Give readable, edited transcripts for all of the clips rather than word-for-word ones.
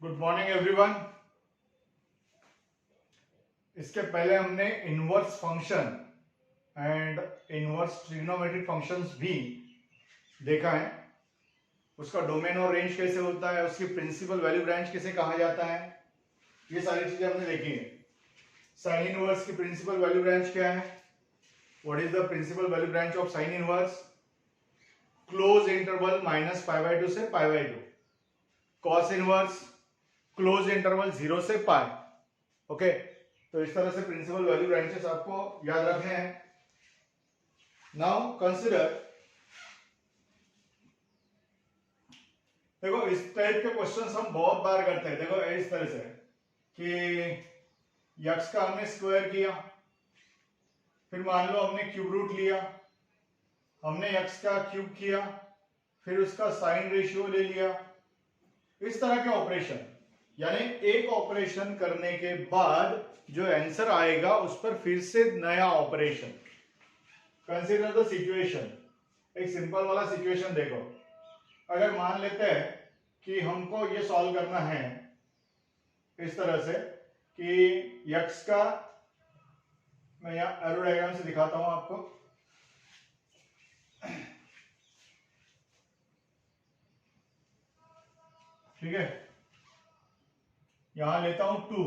Good morning everyone. इसके पहले हमने inverse function and inverse trigonometric functions भी देखा है। उसका डोमेन और रेंज कैसे होता है, उसकी प्रिंसिपल वैल्यू ब्रांच किसे कहा जाता है, ये सारी चीजें हमने देखी है। साइन इनवर्स की प्रिंसिपल वैल्यू ब्रांच क्या है? What is the principal value branch of sine inverse? Closed interval -π/2 से π/2। कॉस इनवर्स क्लोज इंटरवल 0 से पाई। ओके, तो इस तरह से प्रिंसिपल वैल्यू ब्रांचेस आपको याद रखने हैं। नाउ कंसिडर, देखो इस टाइप के क्वेश्चंस हम बहुत बार करते हैं। देखो इस तरह से कि यक्स का हमने स्क्वायर किया, फिर मान लो हमने क्यूब रूट लिया, हमने यक्स का क्यूब किया, फिर उसका साइन रेशियो ले लिया। इस तरह के ऑपरेशन, यानी एक ऑपरेशन करने के बाद जो आंसर आएगा उस पर फिर से नया ऑपरेशन। Consider the situation. एक सिंपल वाला सिचुएशन देखो। अगर मान लेते हैं कि हमको ये सॉल्व करना है इस तरह से कि यक्स का, मैं यहां एरो डायग्राम से दिखाता हूं आपको। ठीक है, यहां लेता हूं 2,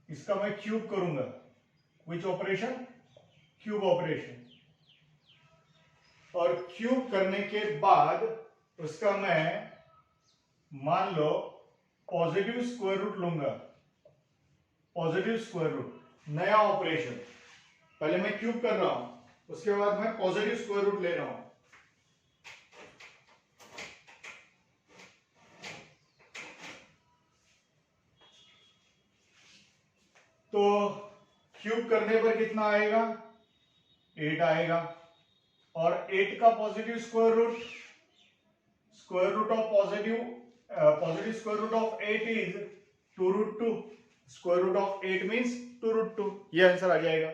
इसका मैं क्यूब करूंगा। Which operation? Cube operation. और क्यूब करने के बाद उसका मैं मान लो पॉजिटिव स्क्वायर रूट लूंगा। पॉजिटिव स्क्वायर रूट, नया ऑपरेशन। पहले मैं क्यूब कर रहा हूं, उसके बाद मैं पॉजिटिव स्क्वायर रूट ले रहा हूं। तो क्यूब करने पर कितना आएगा? 8 आएगा। और 8 का positive square root, square root of positive square root of 8 is 2√2। Square root of 8 means 2√2। ये आंसर आ जाएगा।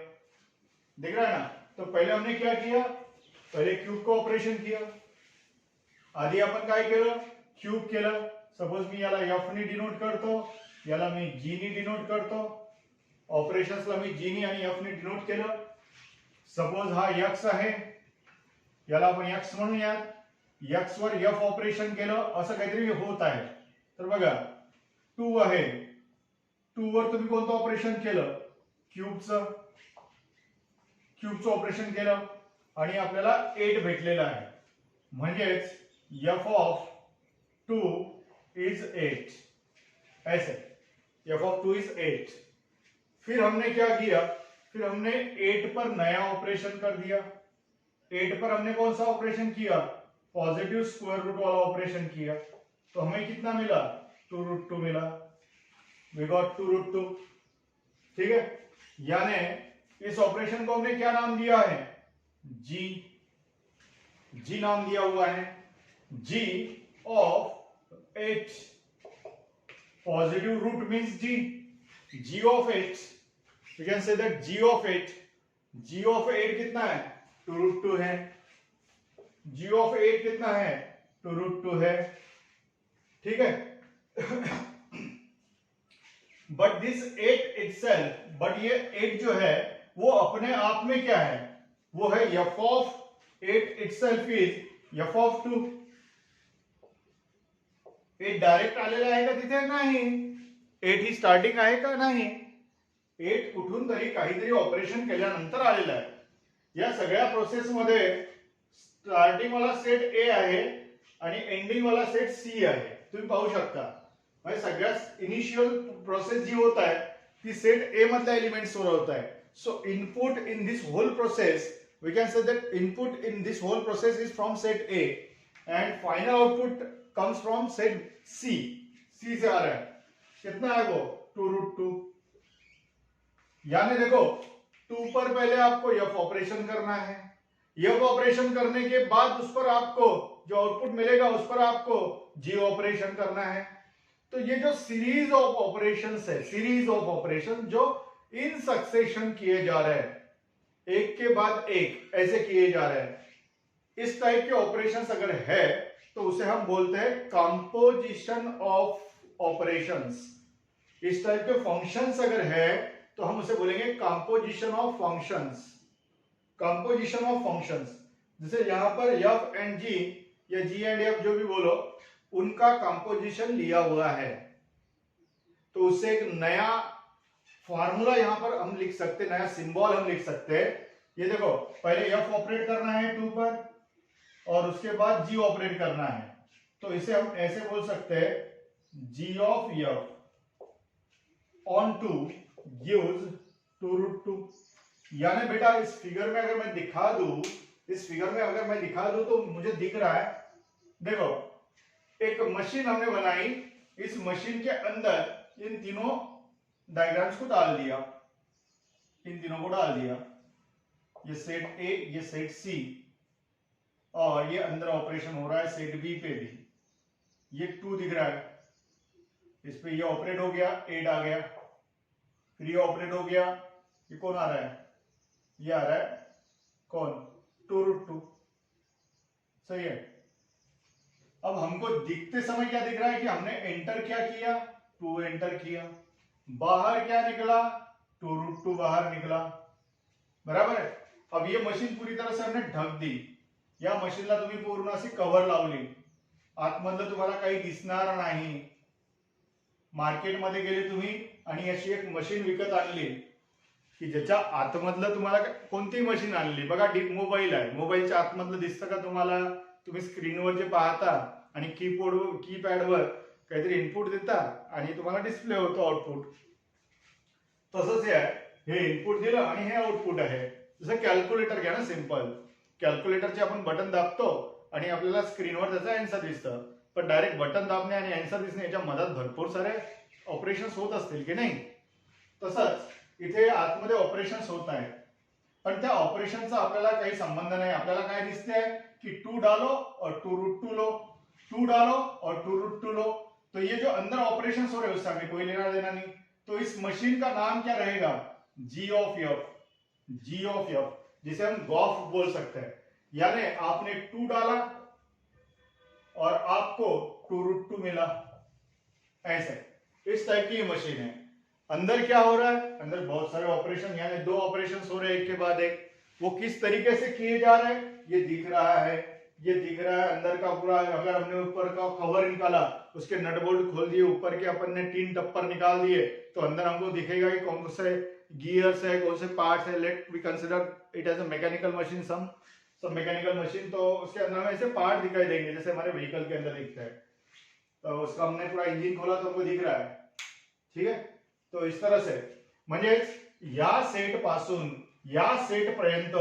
दिख रहा है ना? तो पहले हमने क्या किया? पहले क्यूब को ऑपरेशन किया। आधी आपण काय केलं? क्यूब केलं। सपोज मी याला एफ नी डिनोट करतो, याला मी जी नी डिनोट करतो। ऑपरेशन्सला मी जी नी आणि एफ नी डिनोट केलं। सपोज हा एक्स आहे, याला आपण एक्स म्हणूयात। एक्स वर एफ ऑपरेशन केलं, असं काहीतरी होत आहे। तर बघा 2 आहे, 2 वर तुम्ही कोणतं ऑपरेशन केलं? क्यूबचं ऑपरेशन केलं आणि आपल्याला 8 भेटलेलं आहे। म्हणजेच एफ ऑफ 2 इज 8। ऐसे एफ ऑफ 2 इज 8। फिर हमने क्या किया? फिर हमने 8 पर नया ऑपरेशन कर दिया। 8 पर हमने कौन सा ऑपरेशन किया? पॉजिटिव स्क्वायर रूट वाला ऑपरेशन किया। तो हमें कितना मिला? 2√2 मिला। We got 2√2। ठीक है, यानी इस ऑपरेशन को हमने क्या नाम दिया है? जी नाम दिया हुआ है। G of 8, positive root means G of 8। We can say that G of 8 कितना है? 2√2 है। जी ऑफ 8 कितना है? 2√2 है। ठीक है। बट दिस 8 इटसेल्फ, बट ये 8 जो है वो अपने आप में क्या है? वो है F of 8 itself is F of 2। 8 direct आलेला आहे का तिथे? नाही। 8 ही स्टार्टिंग आहे का? नाही। 8 कुठून तरी काहीतरी ऑपरेशन केल्यानंतर आलेला आहे। या सगळ्या प्रोसेस मध्ये स्टार्टिंग वाला सेट ए आहे आणि एंडिंग वाला सेट सी आहे। तुम्ही पाहू शकता, म्हणजे सगळ्यात इनिशियल प्रोसेस जी होत आहे ती सेट ए मधल्या एलिमेंट्स वर होत आहे। So input in this whole process, we can say that input in this whole process is from set A and final output comes from set C. C से आ रहा है, कितना है वो? 2√2। यानी देखो 2 पर पहले आपको एफ ऑपरेशन करना है। एफ ऑपरेशन करने के बाद उस पर आपको जो आउटपुट मिलेगा उस पर आपको जी ऑपरेशन करना है। तो ये जो सीरीज ऑफ ऑपरेशंस है, सीरीज ऑफ ऑपरेशन जो इन सक्सेशन किए जा रहे हैं, एक के बाद एक ऐसे किए जा रहे हैं, इस टाइप के ऑपरेशंस अगर है तो उसे हम बोलते हैं कंपोजिशन ऑफ ऑपरेशंस। इस टाइप के फंक्शंस अगर है तो हम उसे बोलेंगे composition of functions. Composition of functions, जैसे यहां पर एफ एंड जी या जी एंड एफ जो भी बोलो, उनका कंपोजिशन लिया हुआ है, तो उससे एक नया फॉर्मूला यहां पर हम लिख सकते, नया सिंबल हम लिख सकते हैं। ये देखो, पहले एफ ऑपरेट करना है 2 पर और उसके बाद जी ऑपरेट करना है, तो इसे हम ऐसे बोल सकते हैं जी ऑफ एफ ऑन 2 गिव्स 2√2। यानी बेटा इस फिगर में अगर मैं दिखा दूं, इस फिगर में अगर मैं दिखा दूं तो मुझे दिख रहा है, देखो एक मशीन हमने बनाई, इस मशीन के अंदर इन तीनों डायग्राम्स को डाल दिया, इन तीनों को डाल दिया, ये सेट ए, ये सेट सी, और ये अंदर ऑपरेशन हो रहा है सेट बी पे भी, ये 2 दिख रहा है, इस पे ये ऑपरेट हो गया, 8 आ गया, फिर ये ऑपरेट हो गया, ये कौन आ रहा है, ये आ रहा है कौन, 2√2। सही है। अब हमको दिखते समय क्या दिख रहा है कि हमने एंटर क्या किया, 2 एंटर किया, बाहर क्या निकला, 2√2 बाहर निकला, बराबर है। अब ये मशीन पूरी तरह से हमने ढक दी, या मशीनला तुम्ही पूर्ण अशी कव्हर लावली, आतमधलं तुम्हाला काही दिसणार नाही। मार्केटमध्ये गेले तुम्ही आणि अशी एक मशीन विकत आणली की ज्याच्या आतमधलं तुम्हाला कोणतीही मशीन आणली बघा, डीप मोबाईल आहे, मोबाईलच्या आतमधलं दिसतं का तुम्हाला, तुम्ही स्क्रीनवर जे पाहता आणि कीपॅडवर काहीतरी इनपुट देता आणि तुम्हाला डिस्प्ले होतो आउटपुट, तसंच हे आहे, हे इनपुट दिलं आणि हे आउटपुट आहे। जसं कॅल्क्युलेटर घ्या ना, सिंपल कॅल्क्युलेटरचे आपण बटन दाबतो आणि आपल्याला स्क्रीनवर त्याचा आन्सर दिसतं, पण डायरेक्ट बटन दाबणे आणि आन्सर दिसणे याच्या मधात भरपूर सारे ऑपरेशन्स होत असतील की नाही, तसंच इथे आतमध्ये ऑपरेशन्स होत आहेत, पण त्या ऑपरेशनचा आपल्याला काही संबंध नाही। आपल्याला काय दिसतंय कि 2 डालो और 2√2 लो, 2 डालो और 2√2 लो, तो ये जो अंदर ऑपरेशंस हो रहे हैं उससे हमें कोई लेना देना नहीं। तो इस मशीन का नाम क्या रहेगा, G of F, G of F, जिसे हम गॉफ बोल सकते हैं। यानी आपने 2 डाला और आपको 2√2 मिला, ऐसे इस टाइप की मशीन है। अंदर क्या हो रहा है, अंदर बहुत सारे ऑपरेशन, यानी 2 ऑपरेशन हो रहे हैं एक के बाद एक, वो किस तरीके से किए जा रहे हैं ये दिख रहा है, ये दिख रहा है अंदर का पूरा। अगर हमने ऊपर का कवर निकाला, उसके नट बोल्ट खोल दिए, ऊपर के अपन ने 3 टप्पर निकाल दिए, तो अंदर हमको दिखेगा कि कौन से गियर्स है, कौन से पार्ट्स है। Let we consider it as a mechanical machine, सब मैकेनिकल मशीन, तो उसके अंदर हमें ऐसे पार्ट दिखाई देंगे जैसे हमारे व्हीकल के अंदर दिखता है। तो उसका हमने पूरा इंजिन खोला तो हमको दिख रहा है, ठीक है। तो इस तरह से म्हणजे या सेट पासून या सेट पर्यंत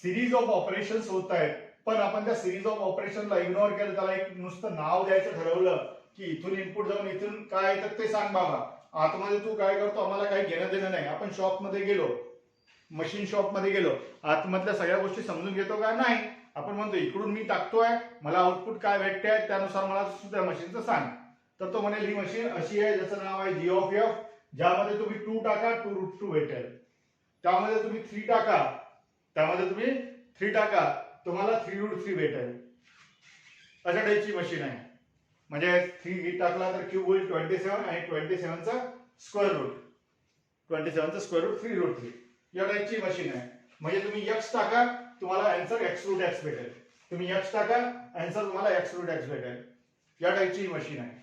सिरीज ऑफ ऑपरेशन्स होत आहेत, पण आपण त्या सिरीज ऑफ ऑपरेशनला इग्नोर केलं, त्याला एक नुसतं नाव द्यायचं ठरवलं की इथून इनपुट जाऊन इथून काय येतं ते सांग बाबा, आतमध्ये तू काय करतो आम्हाला काही घेणं देणं नाही। आपण शॉपमध्ये गेलो, मशीन शॉपमध्ये गेलो, आतमधल्या सगळ्या गोष्टी समजून घेतो का नाही, आपण म्हणतो इकडून मी टाकतोय, मला आउटपुट काय भेटतंय त्यानुसार मला त्या मशीनचं सांग, तर तो म्हणेल ही मशीन अशी आहे ज्याचं नाव आहे जी ऑफ एफ, ज्यामध्ये तुम्ही 2 टाका 2√2 भेटेल, त्यामध्ये तुम्ही 3 टाका, त्यामध्ये तुम्ही 3 टाका, तुम्हाला 3√3 भेटेल, अशा टाईपची मशीन आहे। म्हणजे 3 टाकला तर क्यूब होईल 27 आणि 27चा स्क्वेअर रूट, 27चा स्क्वेअर रूट 3√3, या टाईपची मशीन आहे। म्हणजे तुम्ही x टाका तुम्हाला आन्सर x√x भेटेल, तुम्ही x टाका आन्सर तुम्हाला x√x भेटेल, या टाईपची मशीन आहे।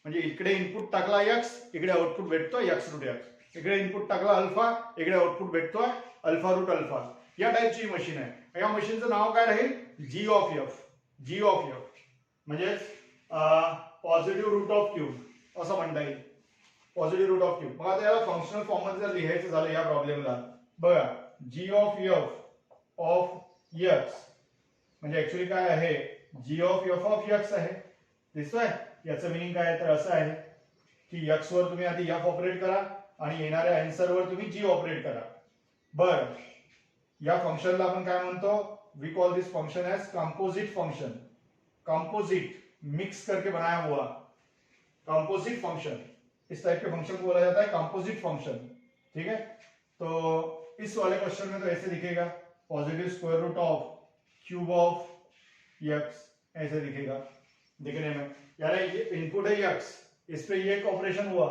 म्हणजे इकडे इनपुट टाकला x, इकडे आउटपुट भेटतोय x√x, इकडे इनपुट टाकला अल्फा, इकडे आउटपुट भेटतोय अल्फा√अल्फा, या टाईपची मशीन आहे। या मशीनचं नाव काय राहील, G of F, G of F म्हणजे पॉझिटिव्ह रूट ऑफ क्यूब असं म्हणता येईल, पॉझिटिव्ह रूट ऑफ क्यूब। मग आता याला फंक्शनल फॉर्म मध्ये जर लिहायचं झालं या प्रॉब्लेमला, बघा जी ऑफ एफ ऑफ एक्स म्हणजे ऍक्च्युअली काय आहे, G of F of X आहे, दिसतोय। याचं मिनिंग काय तर असं आहे की x वर तुम्ही आधी f ऑपरेट करा आणि येणाऱ्या आन्सर वर तुम्ही g ऑपरेट करा। बर, या फंक्शनला आपण काय म्हणतो, we call this function as composite function, composite मिक्स करके बनाया हुआ कंपोजिट फंक्शन, इस टाइप के फंक्शन को बोला जाता है कंपोजिट फंक्शन, ठीक है। तो इस वाले क्वेश्चन में तो ऐसे दिखेगा, positive square root of cube of X, ऐसे दिखेगा दिखने में, यानी ये इनपुट है x, इस पे ये एक ऑपरेशन हुआ,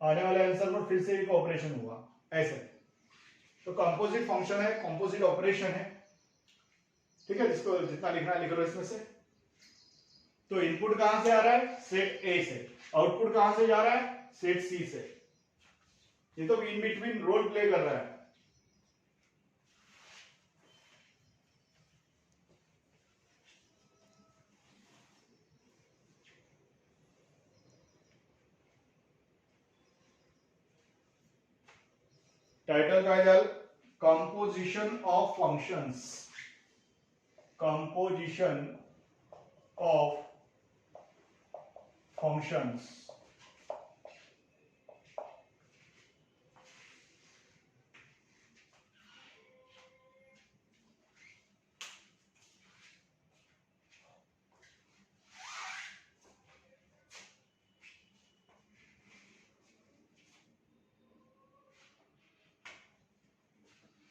आने वाले आंसर पर फिर से एक ऑपरेशन हुआ, ऐसे। तो कंपोजिट फंक्शन है, कंपोजिट ऑपरेशन है, ठीक है। जिसको जितना लिखना है लिख लो इसमें से। तो इनपुट कहां से आ रहा है? सेट ए से। आउटपुट कहां से जा रहा है? सेट सी से। ये तो इन बिटवीन रोल प्ले कर रहा है। टाइटल काय जाल? Composition of functions, composition of functions.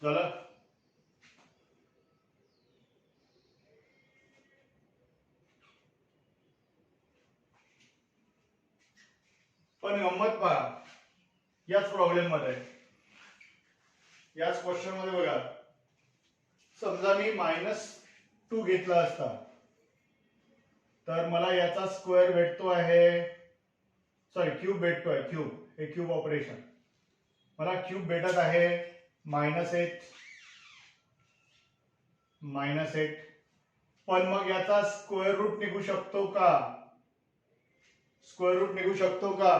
चला, पण गंमत पहा याच प्रॉब्लेम मध्ये, याच क्वेश्चन मध्ये बघा, समजा मी -2 घेतला असता तर मला याचा स्क्वेअर भेटतो आहे, सॉरी क्यूब भेटतोय, क्यूब, हे क्यूब ऑपरेशन, मला क्यूब भेटत आहे -8, पण मग याचा स्क्वेअर रूट निघू शकतो का? स्क्वेअर रूट निघू शकतो का?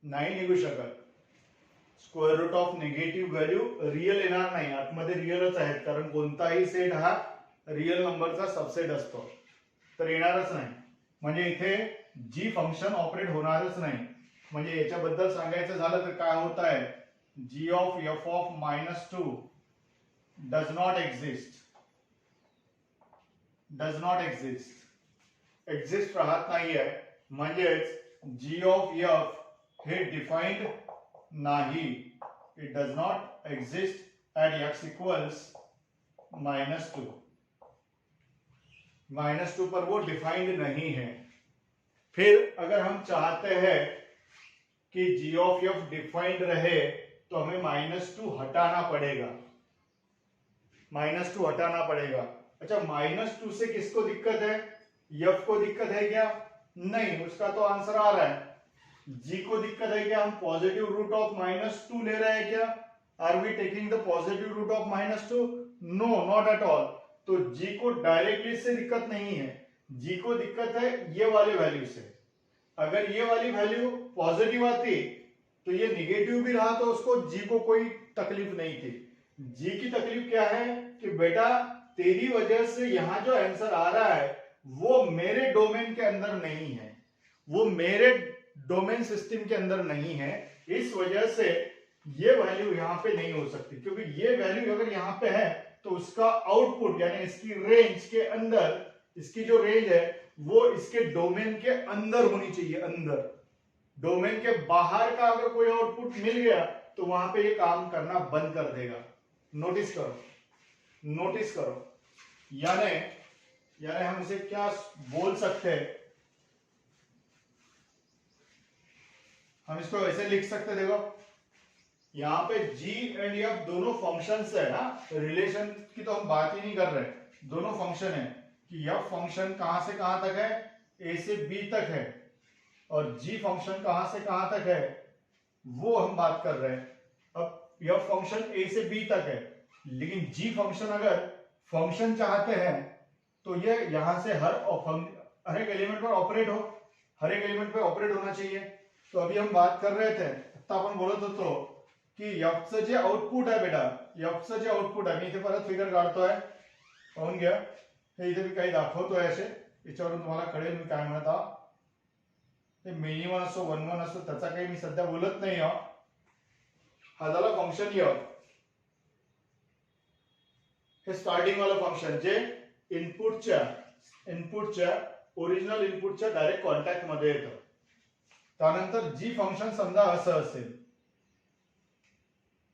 नाही निघू शकत. Square root of negative value real येणार नाही, आतमध्ये रिअलच आहेत, कारण कोणताही सेट हा रिअल नंबरचा सबसेट असतो, तर येणारच नाही. म्हणजे इथे जी फंक्शन ऑपरेट होणारच नाही. म्हणजे याच्याबद्दल सांगायचं झालं तर काय होत आहे, G of F of -2 does not exist, does not exist, exist राहत नाहीये. म्हणजेच जी ऑफ एफ हे डिफाइंड नाही, it does not exist at x equals -2, -2 पर वो डिफाइंड नहीं है. फिर अगर हम चाहते हैं कि g ऑफ f डिफाइंड रहे तो हमें -2 हटाना पड़ेगा, -2 हटाना पड़ेगा. अच्छा, -2 से किसको दिक्कत है? f को दिक्कत है क्या? नहीं, उसका तो आंसर आ रहा है. g को दिक्कत है क्या? हम पॉजिटिव रूट ऑफ -2 ले रहे हैं क्या? Are we taking the positive root of -2? No, not at all. तो g को डायरेक्टली से दिक्कत नहीं है, g को दिक्कत है ये वाले वैल्यू से. अगर ये वाली वैल्यू पॉजिटिव आती तो ये निगेटिव भी रहा तो उसको g को कोई तकलीफ नहीं थी. g की तकलीफ क्या है कि बेटा तेरी वजह से यहां जो आंसर आ रहा है वो मेरे डोमेन के अंदर नहीं है, वो मेरे डोमेन सिस्टम के अंदर नहीं है. इस वजह से ये वैल्यू यहां पे नहीं हो सकती, क्योंकि ये वैल्यू अगर यहां पे है तो उसका आउटपुट यानी इसकी रेंज के अंदर, इसकी जो रेंज है वो इसके डोमेन के अंदर होनी चाहिए, अंदर. डोमेन के बाहर का अगर कोई आउटपुट मिल गया तो वहां पे ये काम करना बंद कर देगा. नोटिस करो, नोटिस करो. यानी हम इसे क्या बोल सकते हैं, हम इसको ऐसे लिख सकते, देखो यहां पे g एंड f दोनों फंक्शंस है ना, रिलेशन की तो हम बात ही नहीं कर रहे, दोनों फंक्शन है कि f फंक्शन कहां से कहां तक है, a से b तक है, और g फंक्शन कहां से कहां तक है वो हम बात कर रहे हैं. अब f फंक्शन a से b तक है, लेकिन g फंक्शन अगर फंक्शन चाहते हैं तो ये यहां से हर एक एलिमेंट पर ऑपरेट हो, हर एक एलिमेंट पे ऑपरेट होना चाहिए. तो अभी हम बात कर रहे थे, आता आपण बोलत होतो की f चं जे आउटपुट आहे बेटा, f चं जे आउटपुट आहे, मी इथे परत फिगर काढतोय, पाहून घ्या. हे इथे मी काही दाखवतोय असे, याच्यावरून तुम्हाला कळेल मी काय म्हणत आहे. ते मिनिमम असो 1 असो त्याचा काही मी सध्या बोलत नाही आहो. हा झाला फंक्शन f, हे स्टार्टिंग वाला फंक्शन जे इनपुटच्या ओरिजिनल इनपुटच्या डायरेक्ट कॉन्टॅक्ट मध्ये येतं. त्यानंतर जी फंक्शन समजा असं असेल,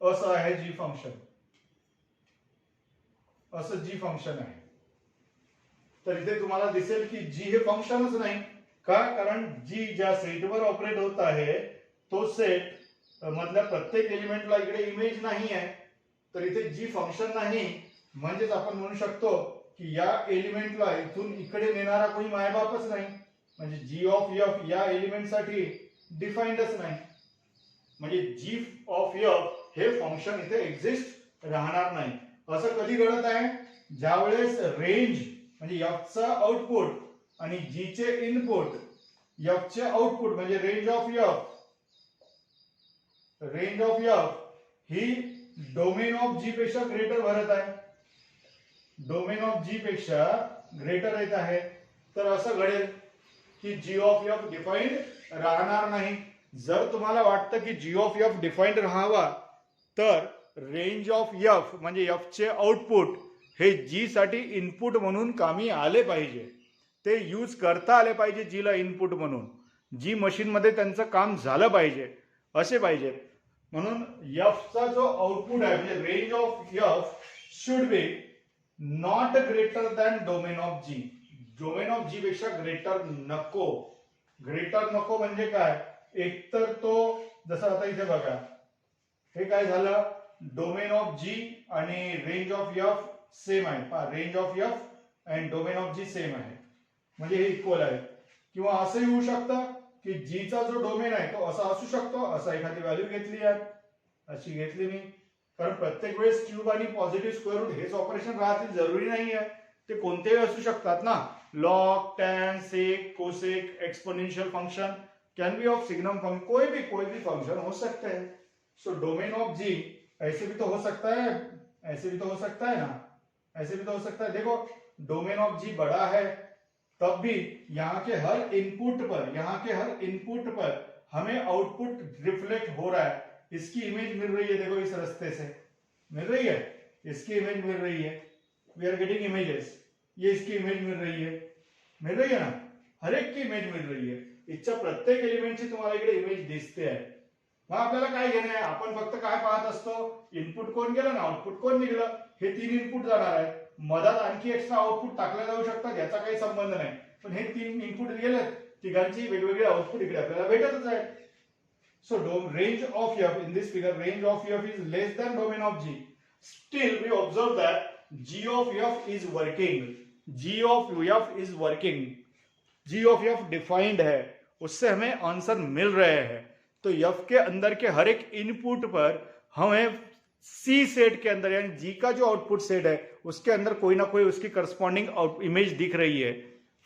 असं आहे जी फंक्शन, असं जी फंक्शन आहे, तर इथे तुम्हाला दिसेल की जी हे फंक्शनच नाही, का? कारण जी ज्या सेटवर ऑपरेट होत आहे तो सेट मधल्या प्रत्येक एलिमेंटला इकडे इमेज नाही आहे, तर इथे जी फंक्शन नाही, म्हणजेच आपण म्हणू शकतो की या एलिमेंटला इथून इकडे नेणारा कोणी मायबापच नाही, म्हणजे जी ऑफ एफ या एलिमेंटसाठी डिफाइंडच नाही. म्हणजे जी ऑफ एफ हे फंक्शन इथे एक्झिस्ट राहणार नाही. असं कधी घडत आहे? ज्यावेळेस रेंज म्हणजे एफचा आउटपुट आणि जी चे इनपुट, एफचे आउटपुट म्हणजे रेंज ऑफ एफ ही डोमेन ऑफ जी पेक्षा ग्रेटर भरत आहे, डोमेन ऑफ जी पेक्षा ग्रेटर येत आहे. तर असं घडेल की जी ऑफ एफ डिफाइंड राहणार नाही. जर तुम्हाला वाटतं की जी ऑफ एफ डिफाइंड राहावा, तर रेंज ऑफ एफ म्हणजे एफ चे आउटपुट हे जी साठी इनपुट म्हणून कामी आले पाहिजे, ते यूज करता आले पाहिजे जीला इनपुट म्हणून, जी मशीन मध्ये त्यांचं काम झालं पाहिजे असे पाहिजे. म्हणून एफचा जो आउटपुट आहे म्हणजे range of F should be not greater than domain of G. Domain of G पेक्षा ग्रेटर नको. ग्रेटर नको म्हणजे काय? एकतर तो, जसं आता इथे बघा, हे काय झालं, डोमेन ऑफ जी आणि रेंज ऑफ एफ सेम आहे. Range of F and domain of G same आहे, म्हणजे हे इक्वल आहे. किंवा असंही होऊ शकतं की जीचा जो डोमेन आहे तो असा असू शकतो, असा एखादी व्हॅल्यू घेतली आहे, अशी घेतली मी, कारण प्रत्येक वेळेस क्यूब आणि पॉझिटिव्ह स्क्वेअर रूट हेच ऑपरेशन राहतील जरुरी नाही आहे, ते कोणतेही असू शकतात ना. Log, tan, sec, cosec, exponential function can be of signum function, कोई भी फंक्शन हो सकता है. सो डोमेन ऑफ जी ऐसे भी तो हो सकता है, ऐसे भी तो हो सकता है ना, ऐसे भी तो हो सकता है. देखो डोमेन ऑफ जी बड़ा है, तब भी यहाँ के हर इनपुट पर हमें आउटपुट रिफ्लेक्ट हो रहा है. इसकी इमेज मिल रही है, देखो इस रास्ते से मिल रही है, इसकी इमेज मिल रही है, वी आर गेटिंग इमेजेस. ये इसकी इमेज मिल रही है ना, हर एक की इमेज मिल रही है. इच्छा प्रत्येक एलिमेंटची तुम्हाला इकडे इमेज दिसते आहे. मग आपल्याला काय घेणे आहे? आपण फक्त काय पाहत असतो? इनपुट कोण गेलं ना आउटपुट कोण निघालं, हे 3 इनपुट जाणार आहे. मधात आणखी एक्स्ट्रा आउटपुट टाकले जाऊ शकतात, याचा काही संबंध नाही, पण हे 3 इनपुट गेले, तिघांची वेगवेगळे आउटपुट इकडे आपल्याला भेटतच आहे. सो range of f in this figure, range of f is less than domain of g. Still we observe that g of f is working. g of f is working. g of f defined है, उससे हमें answer मिल रहे हैं. तो f के अंदर के हर एक इनपुट पर हमें c सेट के अंदर यानी g का जो आउटपुट सेट है उसके अंदर कोई ना कोई उसकी करस्पॉन्डिंग इमेज दिख रही है,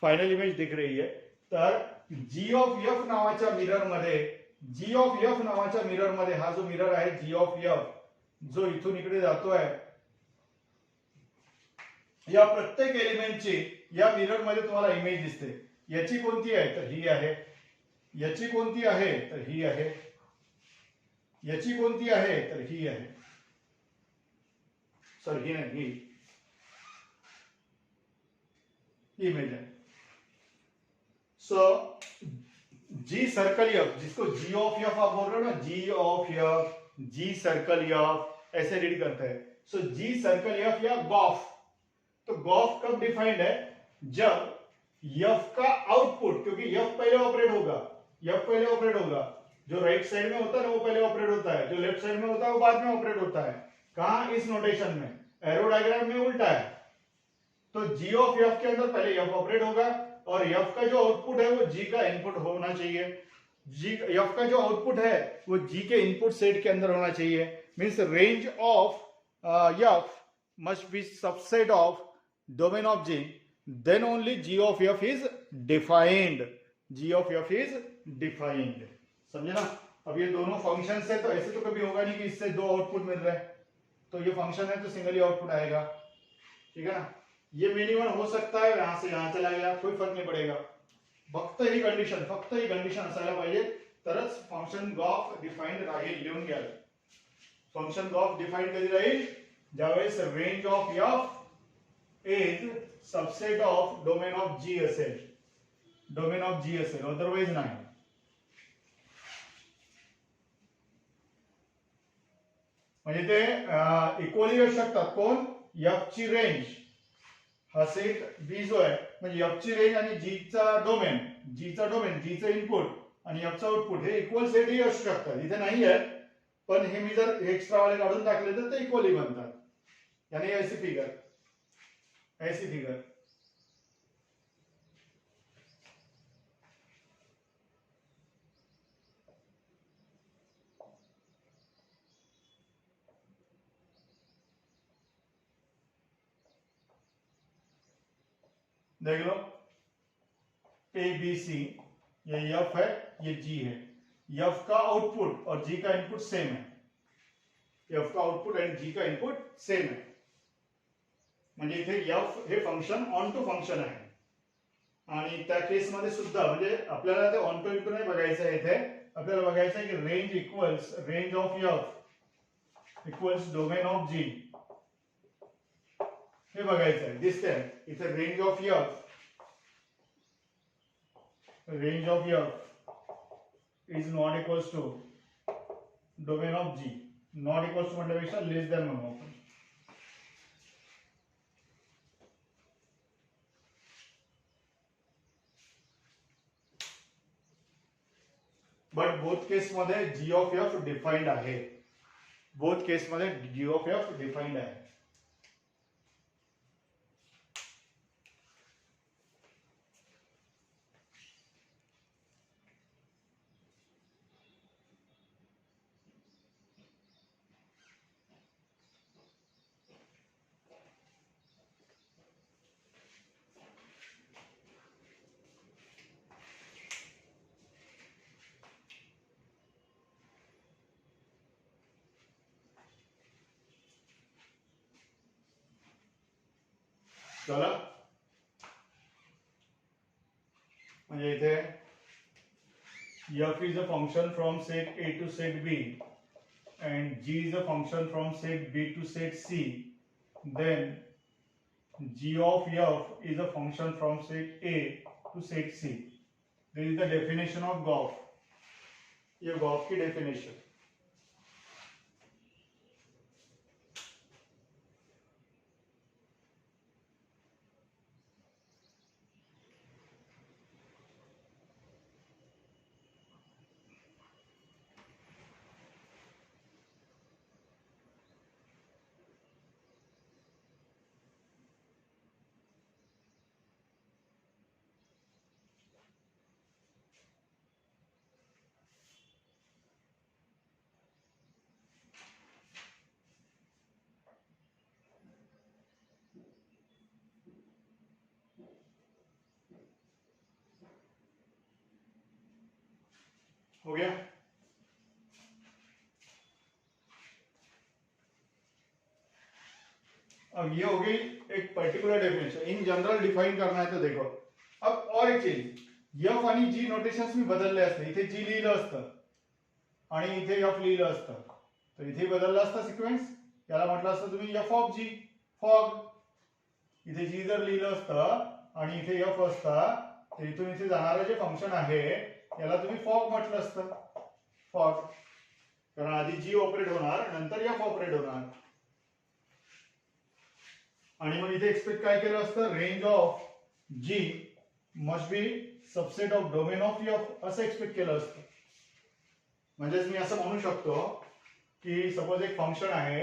फायनल इमेज दिख रही है. तर g ऑफ f नावाच्या मिरर मध्ये हा जो मिरर आहे जी ऑफ एफ, जो इथून इकडे जातोय, या प्रत्येक एलिमेंटची या मिरर मध्ये तुम्हाला इमेज दिसते. याची कोणती आहे? तर ही आहे. याची कोणती आहे? तर ही आहे. याची कोणती आहे? तर ही आहे. सर ही नाही, ही इमेज आहे. सो जी सर्कल एफ, जिसको जी ऑफ एफ आप बोल रहे हो ना, G of F, G circle F ऐसे रीड करते हैं. सो जी सर्कल एफ या गॉफ. तो गॉफ कब डिफाइंड है? जब एफ का आउटपुट, क्योंकि एफ पहले ऑपरेट होगा, जो राइट साइड में होता है ना वो पहले ऑपरेट होता है, जो लेफ्ट साइड में होता है वो बाद में ऑपरेट होता है. कहां? इस नोटेशन में, एरो डायग्राम में उल्टा है. तो जी ऑफ एफ के अंदर पहले एफ ऑपरेट होगा और एफ का जो आउटपुट है वो जी का इनपुट होना चाहिए. जी एफ का जो आउटपुट है वो जी के इनपुट सेट के अंदर होना चाहिए. Means range of F must be subset of domain of G, then only G of F is defined. G of F is defined. समझे ना? अब ये दोनों फंक्शन है, तो ऐसे तो कभी होगा नहीं कि इससे दो आउटपुट मिल रहे हैं. तो ये फंक्शन है तो सिंगल ही आउटपुट आएगा. ठीक है ना? ये मिनिमम हो सकता है, यहां से यहां चला गया, कोई फर्क नहीं पड़ेगा. फक्त ही कंडिशन असायला पाहिजे, तरच फंक्शन गॉफ डिफाइंड राहील. लिहून घ्या, फंक्शन गॉफ डिफाइंड कधी राहील? ज्यावेळेस range of F is subset of domain of G असेल, अदरवाइज नाही. म्हणजे ते इक्वली असू शकतात. कोण? एफ ची रेंज हा सेट बी जो आहे म्हणजे एफ ची रेंज आणि जीचा डोमेन जीचं इनपुट आणि एफचं आउटपुट हे इक्वल सेटही असू शकतात. इथे नाही आहे पण हे मी जर एक्स्ट्रा वाले काढून टाकले तर ते इक्वली बनतात. यानी ऐसी फिगर देख लो, ए बी सी, ये एफ है ये जी है. एफ का आउटपुट और जी का इनपुट सेम है. एफ का आउटपुट एंड जी का इनपुट सेम है. म्हणजे इथे एफ हे फंक्शन ऑन टू फंक्शन आहे. आणि त्या केसमध्ये सुद्धा म्हणजे आपल्याला ते ऑन टू इनटू नाही बघायचं आहे. इथे आपल्याला बघायचं आहे की range of F equals domain of G हे बघायचं आहे. दिसतंय इथे range of F is not equals to domain of G. Not equals to म्हटल्यापेक्षा लेस दॅन म्हणू आपण. बट बोथ केस मध्ये जी ऑफ एफ डिफाइंड आहे. बोथ केस मध्ये जी ऑफ एफ डिफाइंड आहे. चला म्हणजे इथे f is a function from set A to set B and g is a function from set B to set C, then g of f is a function from set A to set C. This is the definition of GOF. ये GOF की definition. हो गया. अब ये हो गई एक particular definition. In general define करना है तो देखो अब और एक चीज एफ आणि जी नोटेशन्स मी बदलले असते. इथे जी लिहिलं असतं आणि इथे एफ लिहिलं असतं तर इथे बदललं असतं सिक्वेन्स. याला म्हटलं असतं तुम्ही एफ ऑफ जी फॉग. इथे जी जर लिहिलं असतं आणि इथे एफ असतं तर इथून इथे जाणारं जे फंक्शन आहे याला तुम्ही फॉग म्हटलं असतं. फॉग कारण आधी जी ऑपरेट होणार नंतर एफ ऑपरेट होणार. आणि मग इथे एक्सपेक्ट काय केलं असतं range of G must be subset of domain of F असं एक्सपेक्ट केलं असतं. म्हणजेच मी असं म्हणू शकतो की सपोज एक फंक्शन आहे.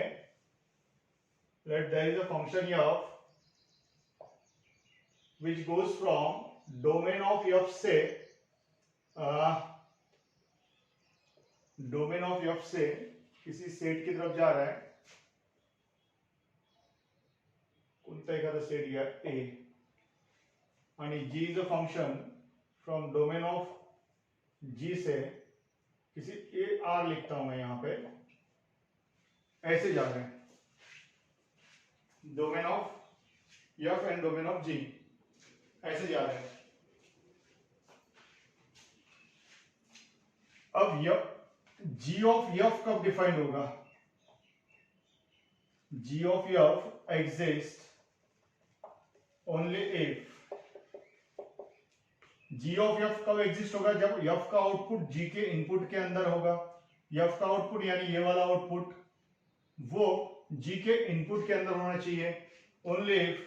Let there is a function F which goes from domain of f से डोमेन ऑफ एफ से किसी सेट की तरफ जा रहा है. कोणता एखादा सेट घ्या ए आणि G is a function from domain of G से किसी ए आर लिखता हूं मैं यहां पे. ऐसे जा रहे हैं domain of F and domain of G ऐसे जा रहे हैं. अब जी ऑफ एफ कब डिफाइंड होगा. G of F exist only if. G of F कब एग्जिस्ट होगा जब एफ का आउटपुट जी के इनपुट के अंदर होगा. एफ का आउटपुट यानी ये वाला आउटपुट वो जी के इनपुट के अंदर होना चाहिए. Only if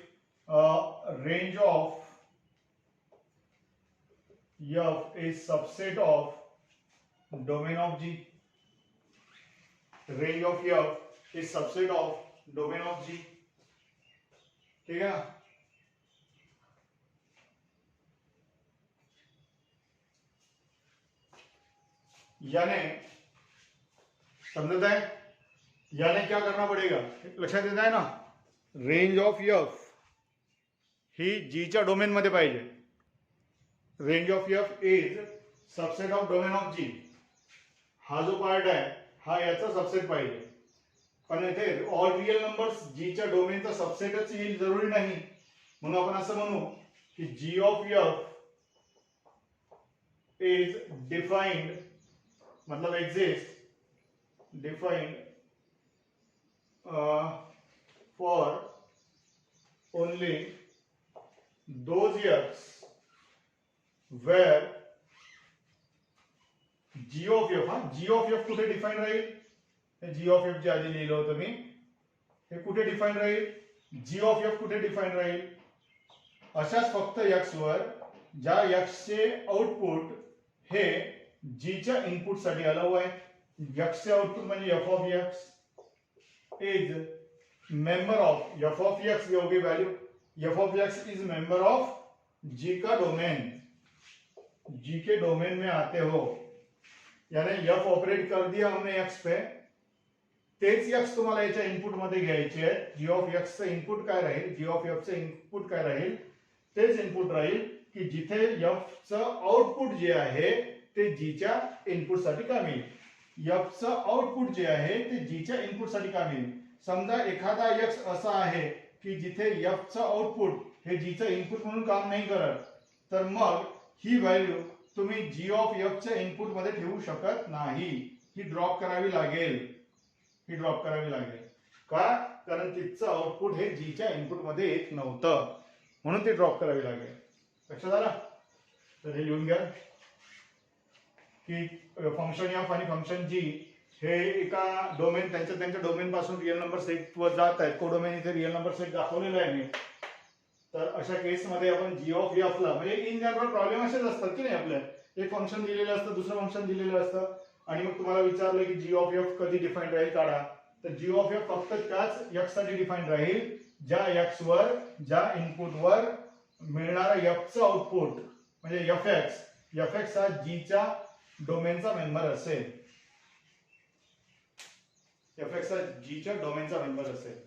range of F is subset of domain of G. Range of F is subset of domain of G. ठीक है ना? यानी समझता है, यानी क्या करना पडेगा लक्षात येत आहे ना? रेंज ऑफ एफ ही जीच्या डोमेन मध्ये पाहिजे. Range of F is subset of domain of G. हा जो पार्ट आहे हा याचा सबसेट पाहिजे, पण इथे ऑल रियल नंबर्स जीच्या डोमेनचा सबसेटच येईल जरुरी नाही. म्हणून आपण असं म्हणू की G of F is defined, मतलब exist, defined for only those years where g of f, g of f कुठे डिफाइन राहील? हे g of f जे आधी लिहिलं होतं मी, हे कुठे डिफाइन राहील? g of f कुठे डिफाइन राहील? अशाच फक्त x वर ज्या x चे आउटपुट हे g च्या इनपुट साठी अलाउ आहे. x चे आउटपुट म्हणजे f of x is member of f of x होगी value. f of x is member of g का डोमेन. g के डोमेन में आते हो, यानी f ऑपरेट कर दिया हमने x पे, तेच x तुम्हाला याच्या इनपुट मध्ये घ्यायचे आहे. g of x चं इनपुट काय राहील? g of f चं इनपुट काय राहील? तेच इनपुट राहील की जिथे f चं आउटपुट जे आहे ते g च्या इनपुट साठी काम येईल. f चं आउटपुट जे आहे ते g च्या इनपुट साठी काम येईल. समजा एखादा x असा आहे की जिथे f चं आउटपुट हे g चं इनपुट म्हणून काम नाही करत, तर मग ही व्हॅल्यू तुम्ही g ऑफ f च्या इनपुट मध्ये ठेवू शकत नाही. ही ड्रॉप करावी लागेल. ही ड्रॉप करावी लागेल का? कारण तिचं आउटपुट हे g च्या इनपुट मध्ये येत नव्हतं, म्हणून ती ड्रॉप करावी लागेल. लक्षात आलं? तर हे लिहून घ्या की फंक्शन एफ आणि फंक्शन जी हे एका डोमेन त्यांच्या डोमेन पासून रियल नंबर सेट वर जात आहेत. कोडोमेन इथे रियल नंबर सेट दाखवलेला आहे मी. तर अशा केस मध्ये आपण जी ऑफ एफ ला, म्हणजे इन जनरल प्रॉब्लेम असेच असतात की नाही, आपल्या एक फंक्शन दिलेलं असतं, दुसरं फंक्शन दिलेलं असतं आणि मग तुम्हाला विचारलं की जी ऑफ एफ कधी डिफाइन राहील काढा. तर जी ऑफ एफ फक्त त्याच एक्स साठी डिफाइन राहील ज्या एक्स वर, ज्या इनपुट वर मिळणारा एफ चं आउटपुट म्हणजे एफ एक्स हा जी च्या डोमेनचा मेंबर असेल. एफ एक्स हा जी च्या डोमेनचा मेंबर असेल.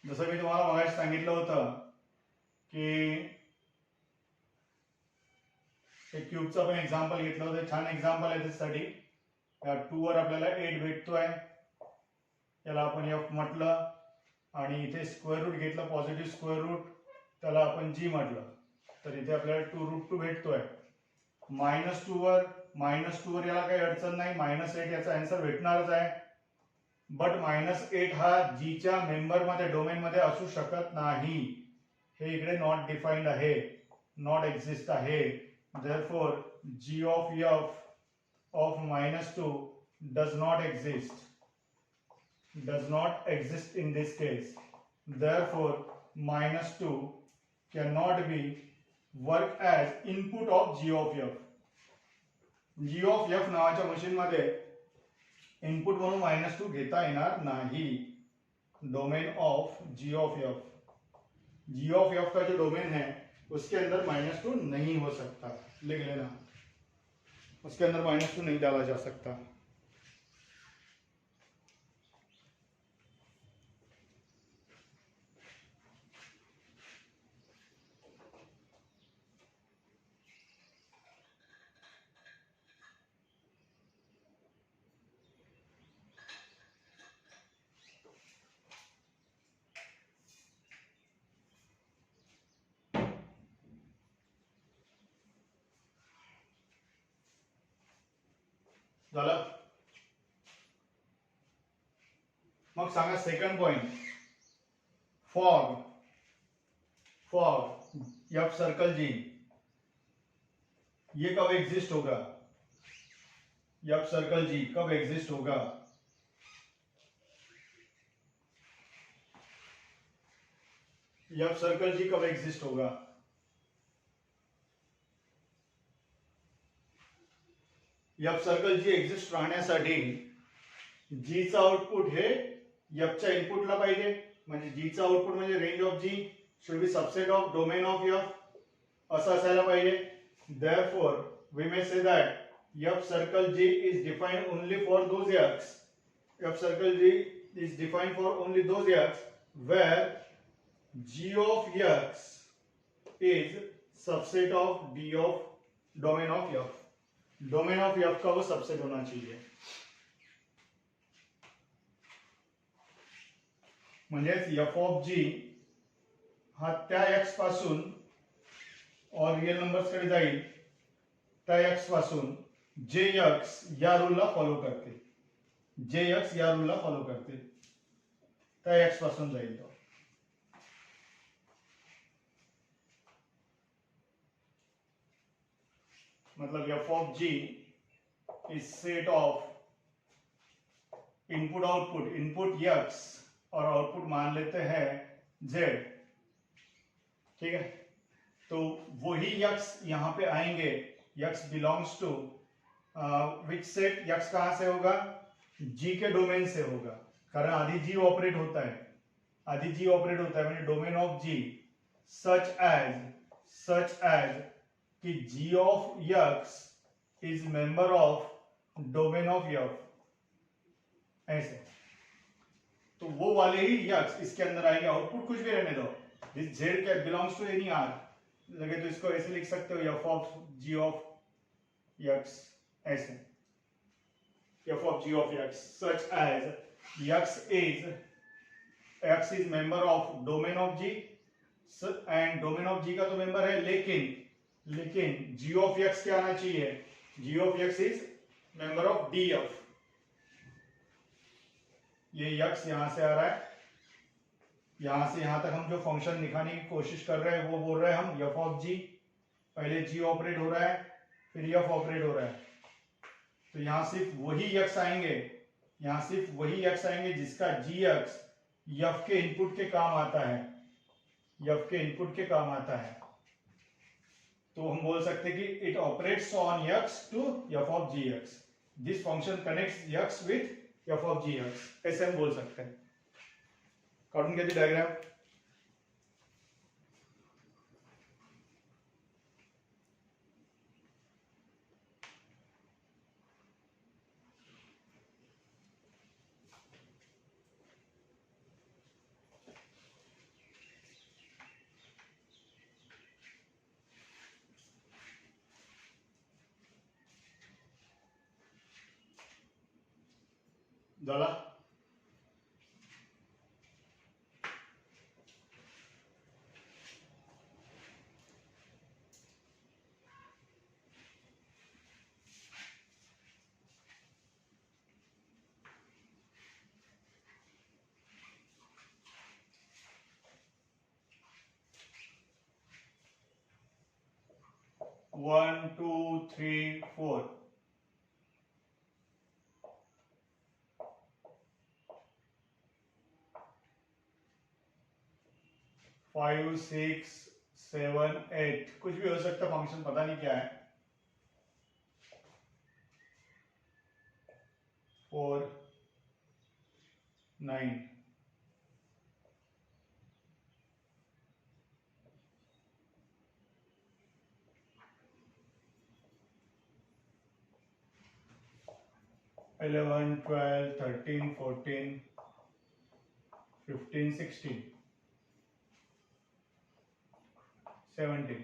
जसं मी तुम्हाला मगाशी सांगितलं होतं की एक क्यूबचं पण एक्झाम्पल घेतलं होतं. छान एक्झाम्पल आहे त्यासाठी. 2 वर आपल्याला 8 भेटतोय, याला आपण f म्हटलं आणि इथे स्क्वेअर रूट घेतलं, पॉझिटिव्ह स्क्वेअर रूट, त्याला आपण g म्हटलं. तर इथे आपल्याला 2√2 भेटतोय. -2 वर याला काही अडचण नाही, -8 याचा आन्सर भेटणारच आहे. बट -8 हा g च्या मेंबर मध्ये, डोमेन मध्ये असू शकत नाही. हे इकडे नॉट डिफाइंड आहे, नॉट एक्झिस्ट आहे. therefore g of f of -2 does not exist in this case. therefore -2 cannot be work as input of g of f. g of f नावाच्या मशीन मध्ये इनपुट म्हणून -2 घेता येणार नाही. Domain of g of f, g of f का जो domain है उसके अंदर -2 नहीं हो सकता. लिख लेना, उसके अंदर -2 नहीं डाला जा सकता. झालं? मग सांगा second point. For F circle G ये कब एग्जिस्ट होगा, एफ सर्कल जी कब एग्जिस्ट होगा, एफ सर्कल जी कब एग्जिस्ट होगा। एफ सर्कल जी एग्जिस्ट राहण्यासाठी जीचा आउटपुट हे एफच्या इनपुटला पाहिजे, म्हणजे जीचा आउटपुट म्हणजे range of G should be subset of domain of F असं असायला पाहिजे. Therefore we may say that f circle G is defined only for those x, f circle G is defined for only those x where g of x is subset of d of domain of f. Domain of f का वो subset होना चाहिए. म्हणजेच f of g हा त्या x पासून और real numbers कडे जाईल, त्या x पासून जे x या रूलला फॉलो करते, जे x या रूलला फॉलो करते, त्या x पासून जाईल तो. मतलब f of g is set of input output, input x और आउटपुट मान लेते हैं z. ठीक है, तो वही x यहां पे आएंगे, x belongs to which set, x कहां से होगा, g के डोमेन से होगा, कारण आदि g ऑपरेट होता है, आदि g ऑपरेट होता है म्हणजे domain of g such as कि g of x is member of domain of f, ऐसे. तो वो वाले ही x इसके अंदर आएंगे, आउटपुट कुछ भी रहने दो, दिस z क्या बिलोंग्स टू एनी r लगे तो इसको ऐसे लिख सकते हो, f of g of x, ऐसे f of g of x such as x is member of domain of g and domain of g का तो मेंबर है, लेकिन g ऑफ x क्या आना चाहिए, g of x is member of df. ये x यहां से आ रहा है, यहां से यहां तक हम जो फंक्शन दिखाने की कोशिश कर रहे हैं वो बोल रहे हैं हम f ऑफ g, पहले g ऑपरेट हो रहा है फिर f ऑपरेट हो रहा है, तो यहां सिर्फ वही x आएंगे, यहां सिर्फ वही x आएंगे जिसका gx f के इनपुट के काम आता है, f के इनपुट के काम आता है. तो हम बोल सकते हैं कि it operates on x to f of gx, this function connects x with f of gx, ऐसे हम बोल सकते हैं. काढून घ्या ती डायग्राम. झाला. वन टू थ्री फोर, 5 6 7 8 कुछ भी हो सकता, फंक्शन पता नहीं क्या है. 4 9 11 12 13 14 15 16 17,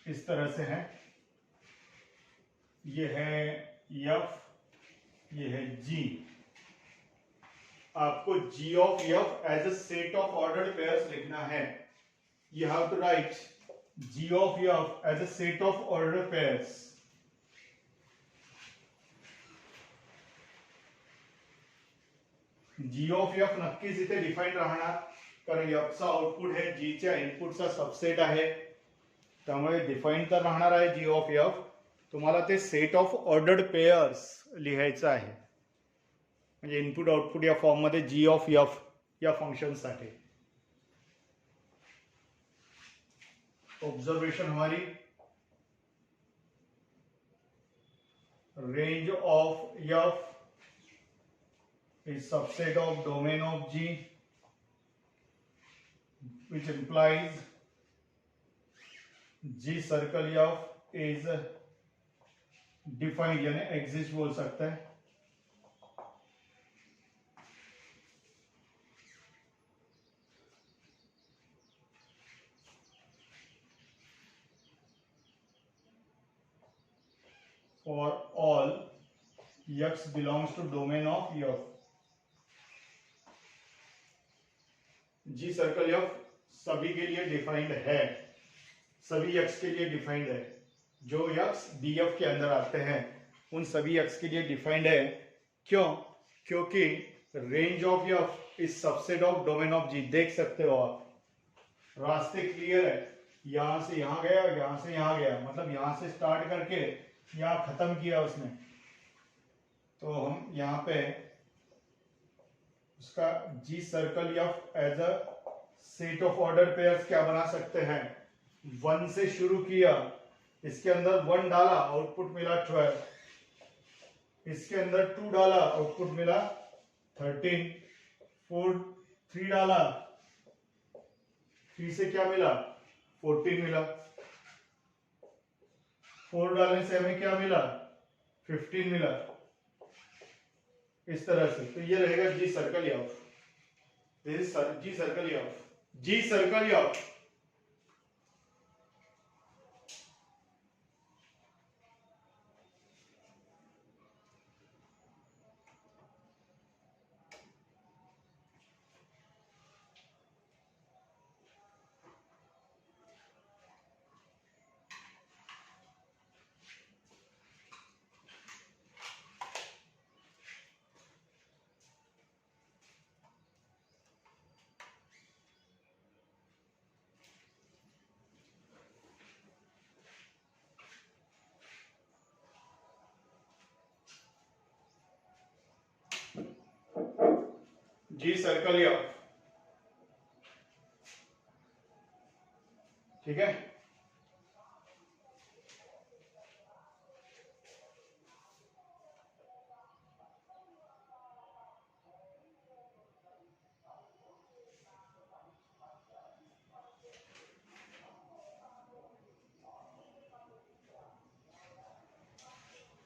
इस तरह से है. ये है f, ये है g. आपको g of f as a set of ordered pairs लिखना है. You have to write g of f as a set of ordered pairs. g of f नक्कीच इथे डिफाईन राहणार, कारण यफचा आउटपुट हे जीच्या इनपुटचा सबसेट आहे, त्यामुळे डिफाईन तर राहणार आहे जी ऑफ यफ. तुम्हाला ते सेट ऑफ ऑर्डर्ड पेयर्स लिहायचं आहे, म्हणजे इनपुट आउटपुट या फॉर्ममध्ये जी ऑफ यफ या फंक्शनसाठी. ऑब्जर्वेशन हमारी, range of f is subset of domain of G, which implies G circle f is defined, यानी exist बोल सकते हैं. For all x belongs to domain of f. G circle f सभी के लिए डिफाइंड है, सभी x के लिए डिफाइंड है. जो x df के अंदर आते हैं उन सभी x के लिए डिफाइंड है. क्यों? क्योंकि range of f is subset of domain of G. देख सकते हो आप, रास्ते क्लियर है. यहां से यहां गया, यहां से यहां गया, मतलब यहां से स्टार्ट करके यहां खत्म किया उसने. तो हम यहां पे उसका G circle F as a set of order pairs क्या बना सकते हैं. 1 से शुरू किया, इसके अंदर 1 डाला, आउटपुट मिला 12. इसके अंदर 2 डाला, आउटपुट मिला 13. 3 डाला, 3 से क्या मिला, 14 मिला. 4 डालने से हमें क्या मिला, 15 मिला. इस तरह से. तो ये रहेगा G circle F. This is G circle F. G circle F. G circle F. ठीक है.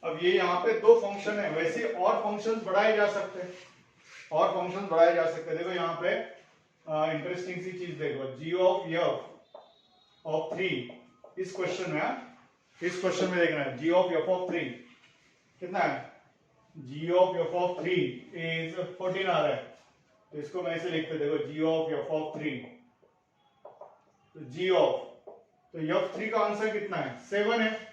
अब ये यहाँ पे 2 फंक्शन है, वैसे और फंक्शंस बढ़ाए जा सकते हैं, और फंक्शन बढ़ाए जा सकते हैं. देखो यहाँ पे इंटरेस्टिंग सी चीज देखो, जी ऑफ एफ ऑफ 3 इस क्वेश्चन में, इस क्वेश्चन में देखना है जी ऑफ एफ ऑफ 3 कितना है. G of F of 3 is 14 आ रहा है. तो इसको मैं ऐसे लिखते, देखो जी ऑफ एफ ऑफ 3. तो जी ऑफ, तो एफ 3 का आंसर कितना है, 7 है.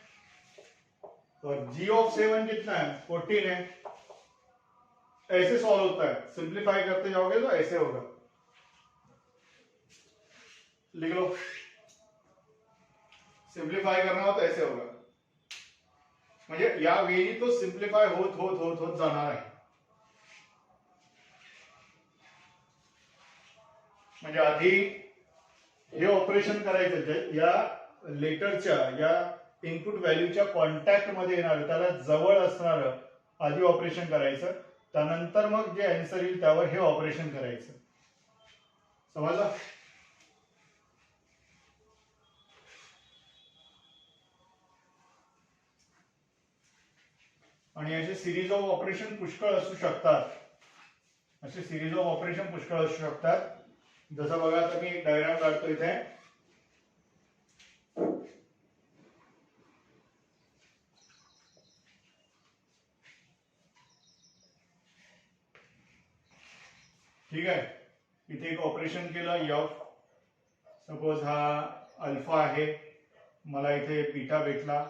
और जी ऑफ 7 कितना है, 14 है. ऐसे सॉल्व होता है. सिंप्लीफाई करते जाओगे तो ऐसे होगा. लिख लो, सिंप्लीफाई करना हो तो ऐसे होगा. म्हणजे या वेळी तो सिंप्लीफाय होत होत होत होत जाणार आहे. म्हणजे आधी हे ऑपरेशन करायचं, या लेटरच्या, या इनपुट व्हॅल्यूच्या कॉन्टॅक्ट मध्ये येणार, त्याला जवळ असणार आधी ऑपरेशन करायचं. त्यानंतर मग जे आन्सर येईल त्यावर हे ऑपरेशन करायचं. समजलं. आणि असे सिरीज ऑफ ऑपरेशन पुष्कळ असू शकतात. असे सिरीज ऑफ ऑपरेशन पुष्कळ असू शकतात. जसं बघा, आता मी डायग्राम काढतो इथे. ठीक आहे. इथे एक ऑपरेशन केलं एफ. सपोज हा अल्फा आहे, मला इथे बीटा भेटला.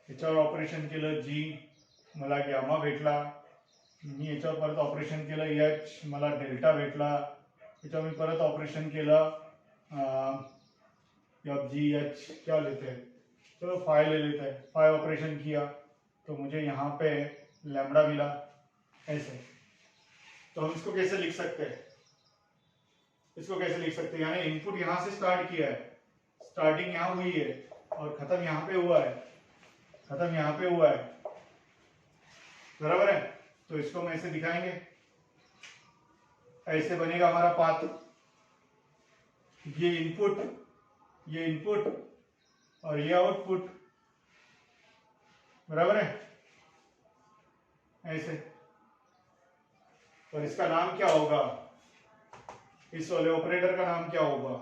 याच्यावर ऑपरेशन केलं जी, मला गॅमा भेटला. मी याच्यावर परत ऑपरेशन केलं एच, मला डेल्टा भेटला. त्याच्या मी परत ऑपरेशन केलं, एफ जी एच क्या लेते हैं, चलो फाइव ले लेते हैं, फाइव ऑपरेशन किया तो मुझे यहाँ पे लैम्बडा मिला ऐसे। तो हम इसको कैसे लिख सकते हैं, इसको कैसे लिख सकते हैं, यानी इनपुट यहाँ से स्टार्ट किया है, स्टार्टिंग यहाँ हुई है और खत्म यहाँ पे हुआ है, खत्म यहाँ पे हुआ है, बराबर है। तो इसको हम ऐसे दिखाएंगे, ऐसे बनेगा हमारा पाथ, ये इनपुट और ये आउटपुट, बराबर है ऐसे। और इसका नाम क्या होगा, इस वाले ऑपरेटर का नाम क्या होगा,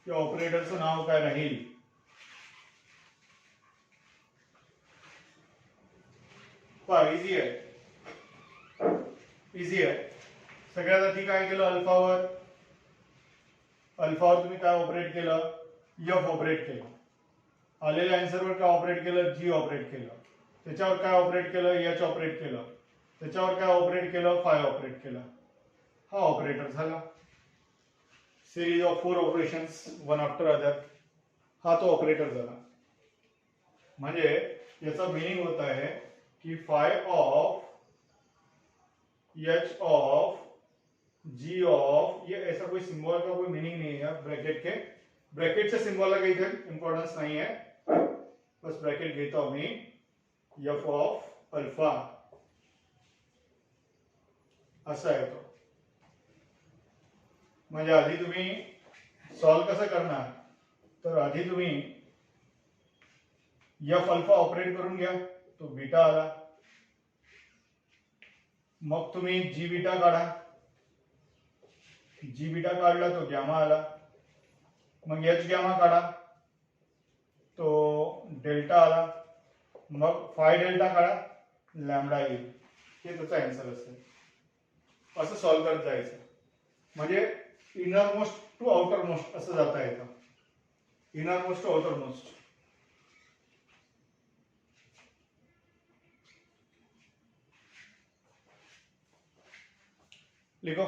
ये ऑपरेटरचं नाव काय राहील, पहा इझी आहे, इझी आहे। सगळ्यात आधी काय केलं, अल्फावर तुम्ही काय ऑपरेट केलं, एफ ऑपरेट केलं, आलेल्या आन्सरवर काय ऑपरेट केलं, जी ऑपरेट केलं, त्याच्यावर काय ऑपरेट केलं, एच ऑपरेट केलं, त्याच्यावर काय ऑपरेट केलं, फाय ऑपरेट केलं, हा ऑपरेटर झाला। Series of 4 operations one after other, हा तो ऑपरेटर झाला। म्हणजे याचा मीनिंग होता है कि phi of H of G of, ये ऐसा कोई सिंबल का कोई मीनिंग नहीं है, ब्रैकेट के, ब्रैकेट से सिंबल का इधर इंपॉर्टेंस नहीं है, बस ब्रैकेट घेता हूं मी, एफ ऑफ अल्फा असा आहे तो। म्हणजे आधी तुम्ही सॉल्व कसं करणार, तर आधी तुम्ही एफ अल्फा ऑपरेट करून घ्या, तो बीटा आला, मग तुम्ही जी बीटा काढा, जी बीटा काढला तो गॅमा आला, मग एच गॅमा काढा तो डेल्टा आला, मग फाय डेल्टा काढा लॅम्बडा येईल, हे त्याचा आन्सर असेल। असं सॉल्व करत जायचं, म्हणजे inner most to outer most असं जाता येतं, inner most to outer most. लिखो,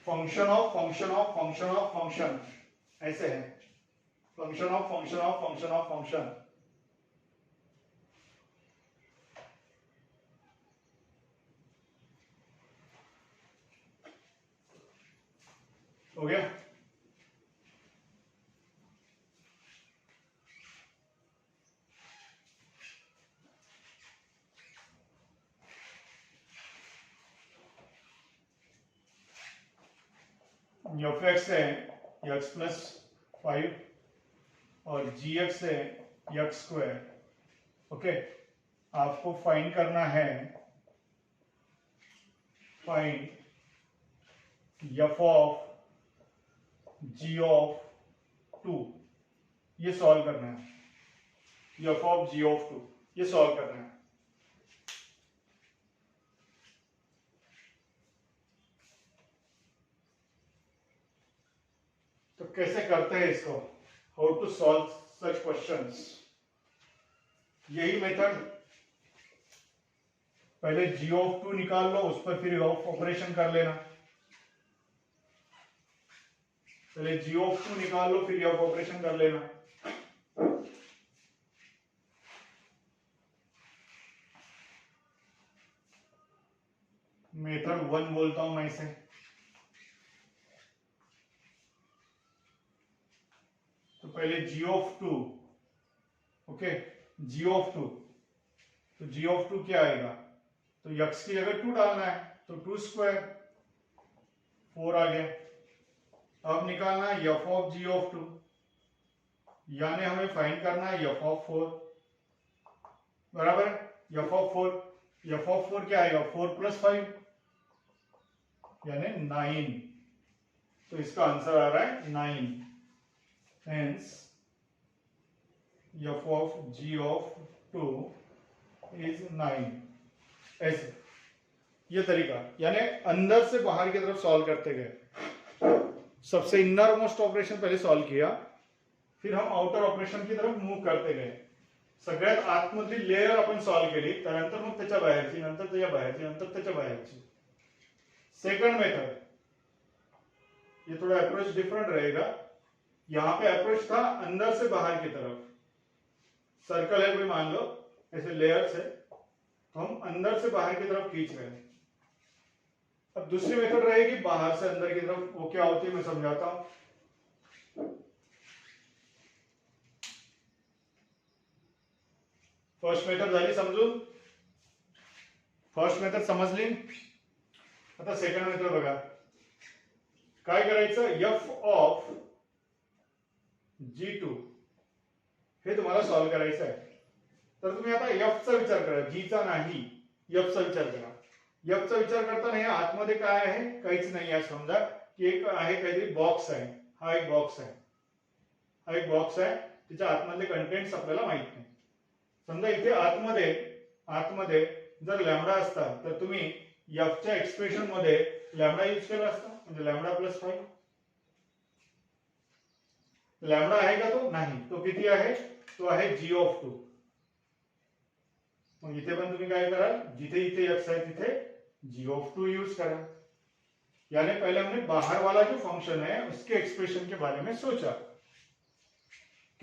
function of function of function of function, ऐसे है, function of function of function of function. हो गया, एफ एक्स है एक्स प्लस 5 और जी एक्स है एक्स स्क्वायर। ओके, आपको फाइंड करना है, find F of G of 2, ये सॉल्व करना है, एफ ऑफ जी ऑफ 2 ये सॉल्व करना है। तो कैसे करते हैं इसको, how to solve such questions, यही मेथड, पहले जी ऑफ 2 निकाल लो, उस पर फिर ऑफ ऑपरेशन कर लेना, पहले जी ऑफ 2 निकाल लो फिर ऑफ ऑपरेशन कर लेना। मेथड 1 बोलता हूं मैं इसे, तो पहले G of 2, okay, ji of 2, तो जी ऑफ 2 क्या आएगा, तो यक्स की जगह 2 डालना है, तो 2 स्क्वायर 4 आ गया। अब निकालना है एफ ऑफ जी ऑफ 2, यानी हमें फाइंड करना है एफ ऑफ 4, बराबर, एफ ऑफ 4, एफ ऑफ 4 क्या आएगा, 4 प्लस 5 यानी 9, तो इसका आंसर आ रहा है 9, hence F of G of 2 is 9। ऐसे ये तरीका, यानी अंदर से बाहर की तरफ सॉल्व करते गए। सबसे इनर मोस्ट ऑपरेशन पहले सॉल्व किया, फिर हम आउटर ऑपरेशन की तरफ मूव्ह करते गए. सगळ्यात आतमधली लेयर आपण सॉल्व केली, त्यानंतर मग त्याच्या बाहेरची, नंतर त्याच्या बाहेरची, नंतर त्याच्या बाहेरची. सेकंड मेथड, ये थोड़ा अप्रोच डिफरेंट रहेगा. यहाँ पे अप्रोच था अंदर से बाहर की तरफ. सर्कल है कोई मान लो, ऐसे लेयर्स है, तो हम अंदर से बाहर की तरफ खींच रहे हैं. अब दूसरी मेथड रहेगी बाहर से अंदर की तरफ. वो क्या होती है मैं समझाता हूं. फर्स्ट मेथड झाली समजून. फर्स्ट मेथड समजली. आता सेकंड मेथड बघा. काय करायचं, एफ ऑफ G2 हे तुम्हाला सॉल्व करायचं आहे. तर तुम्ही आता एफ चा विचार करा, जी चा नाही, एफ चा विचार करा. एफ चा विचार करताना हे आतमध्ये काय आहे, काहीच नाही आहे. समजा की एक आहे काहीतरी बॉक्स आहे. हा एक बॉक्स आहे, हा एक बॉक्स आहे. त्याच्या आतमधले कंटेंट्स आपल्याला माहित नाही. समजा इथे आतमध्ये जर लॅम्बडा असता तर तुम्ही एफ च्या एक्सप्रेशन मध्ये लॅम्बडा यूज केला असता, म्हणजे लॅम्बडा प्लस 5. लॅम्बडा आहे का तो? नाही. तो किती आहे? तो आहे G(2). मग इथे पण तुम्ही काय कराल, जिथे इथे x आहे तिथे G(2) यूज करा. यानी पहले हमने बाहर वाला जो फंक्शन है उसके एक्सप्रेशन के बारे में सोचा.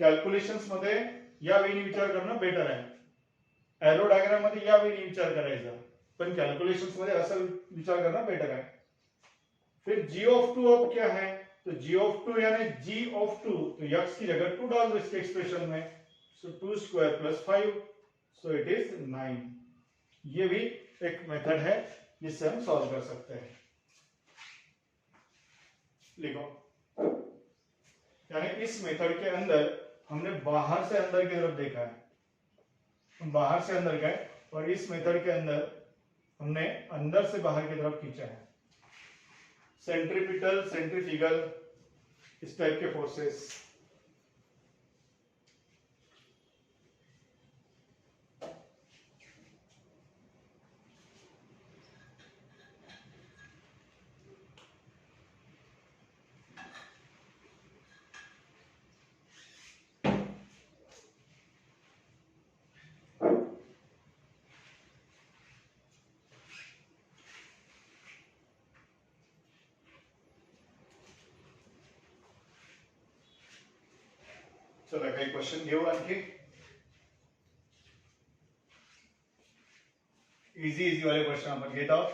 कॅल्क्युलेशन्स मध्ये या वेळी विचार करणं बेटर आहे. एरो डायग्राम मध्ये या वेळी विचार करायचा, पण कॅल्क्युलेशन्स मध्ये असं विचार करणं बेटर आहे. फिर G(2) अब क्या है, तो G(2) यानी G(2), तो x की जगह 2 डाल दो इसके एक्सप्रेशन में. सो 2 square plus 5, so it is 9. ये भी एक मेथड है जिससे हम सॉल्व कर सकते हैं. लिखो. यानी इस मेथड के अंदर हमने बाहर से अंदर की तरफ देखा है, हम बाहर से अंदर गए, और इस मेथड के अंदर हमने अंदर से बाहर की तरफ खींचा है. सेंट्रीपिटल, सेंट्रीफ्यूगल, इस टाइप के फोर्सेस. चला काही क्वेश्चन घेऊ आणखी. इजी वाले क्वेश्चन आपण घेत आहोत.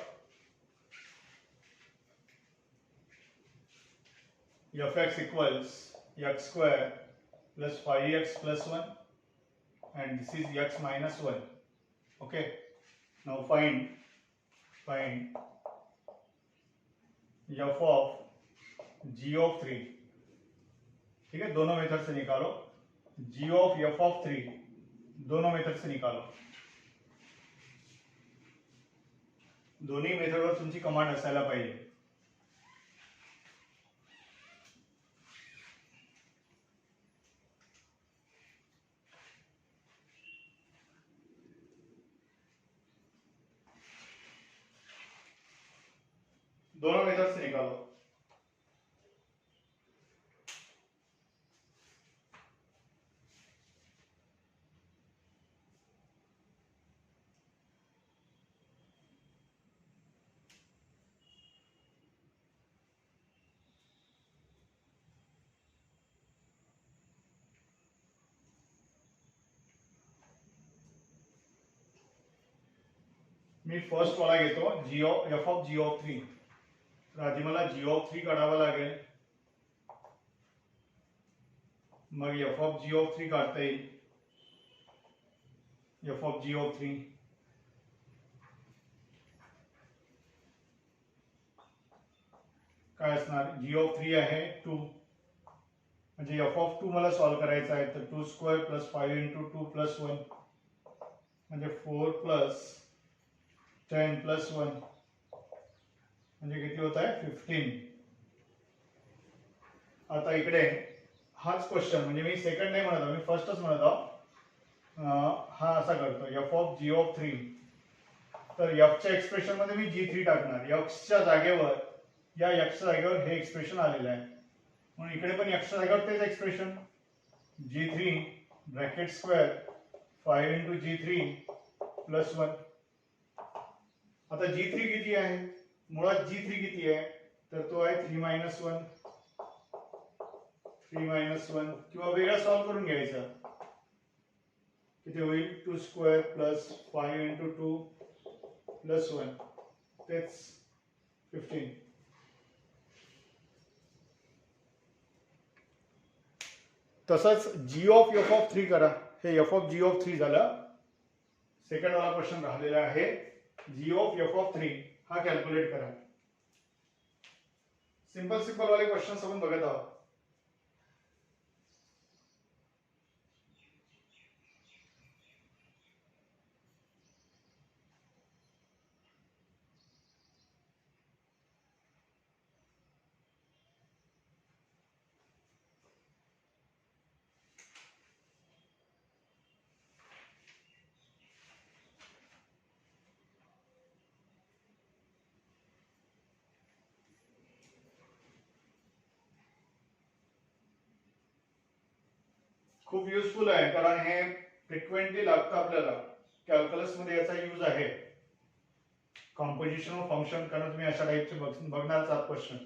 f(x) equals x square plus 5x plus 1, and this is x minus 1. Okay, now find f of G(3). ठीक है, दोनों मेथड से निकालो. G of f(3) दोनों मेथड से निकालो. दोन्ही मेथडवर तुमची कमांड असायला पाहिजे. दोनों मेथड से निकालो. मी फर्स्ट वाला घेतो, f of G(3). तर आधी मला G(3) काढावा लागेल, मग f of G(3) काढता येईल. f of G(3) काय असणार, G(3) आहे 2, म्हणजे f of 2 मला सॉल्व करायचा आहे. तर 2 स्क्वेअर प्लस 5 इंटू 2 प्लस 1, म्हणजे 4 प्लस 10 प्लस 1, म्हणजे किती होत आहे 15. आता इकडे हाच क्वेश्चन, म्हणजे मी सेकंड नाही म्हणत, मी फर्स्टच म्हणत आहोत. हा असा करतो f of G(3). तर f च्या एक्सप्रेशन मध्ये मी G3 टाकणार. x च्या जागेवर, या x च्या जागेवर हे एक्सप्रेशन आलेलं आहे. म्हणून इकडे पण एक्स्ट्रा जागेवर तेच expression g3 bracket square 5 into जी3 प्लस 1. आता g3 किती आहे, मुळात g3 किती आहे तर तो आहे 3 मायनस 1 किंवा वेगळा सॉल्व करून घ्यायचा. किती होईल 2 स्क्वेअर प्लस 5 इंटू 2 प्लस 1 तेच 15. तसंच g ऑफ f ऑफ 3 करा. हे f ऑफ g ऑफ 3 झालं. सेकंड वाला क्वेश्चन राहिलेला आहे g ऑफ f ऑफ 3 हा कॅल्क्युलेट करा. सिंपल वाले क्वेश्चन आपण बघत आहोत. खूप युजफुल आहे कारण हे फ्रिक्वेंटली लागतं आपल्याला. कॅल्क्युलस मध्ये याचा यूज आहे. कॉम्पोजिशन ऑफ फंक्शन कारण तुम्ही अशा टाइपचे बघणारच आहात क्वेश्चन.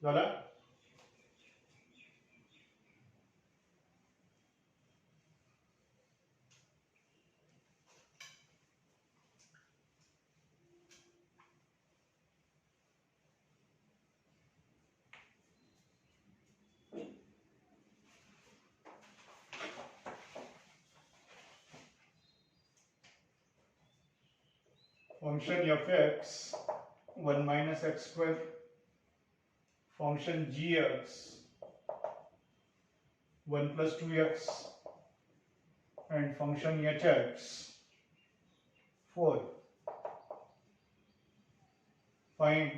झाला. function fx 1 minus x square, function gx 1 plus 2x, and function hx 4. Find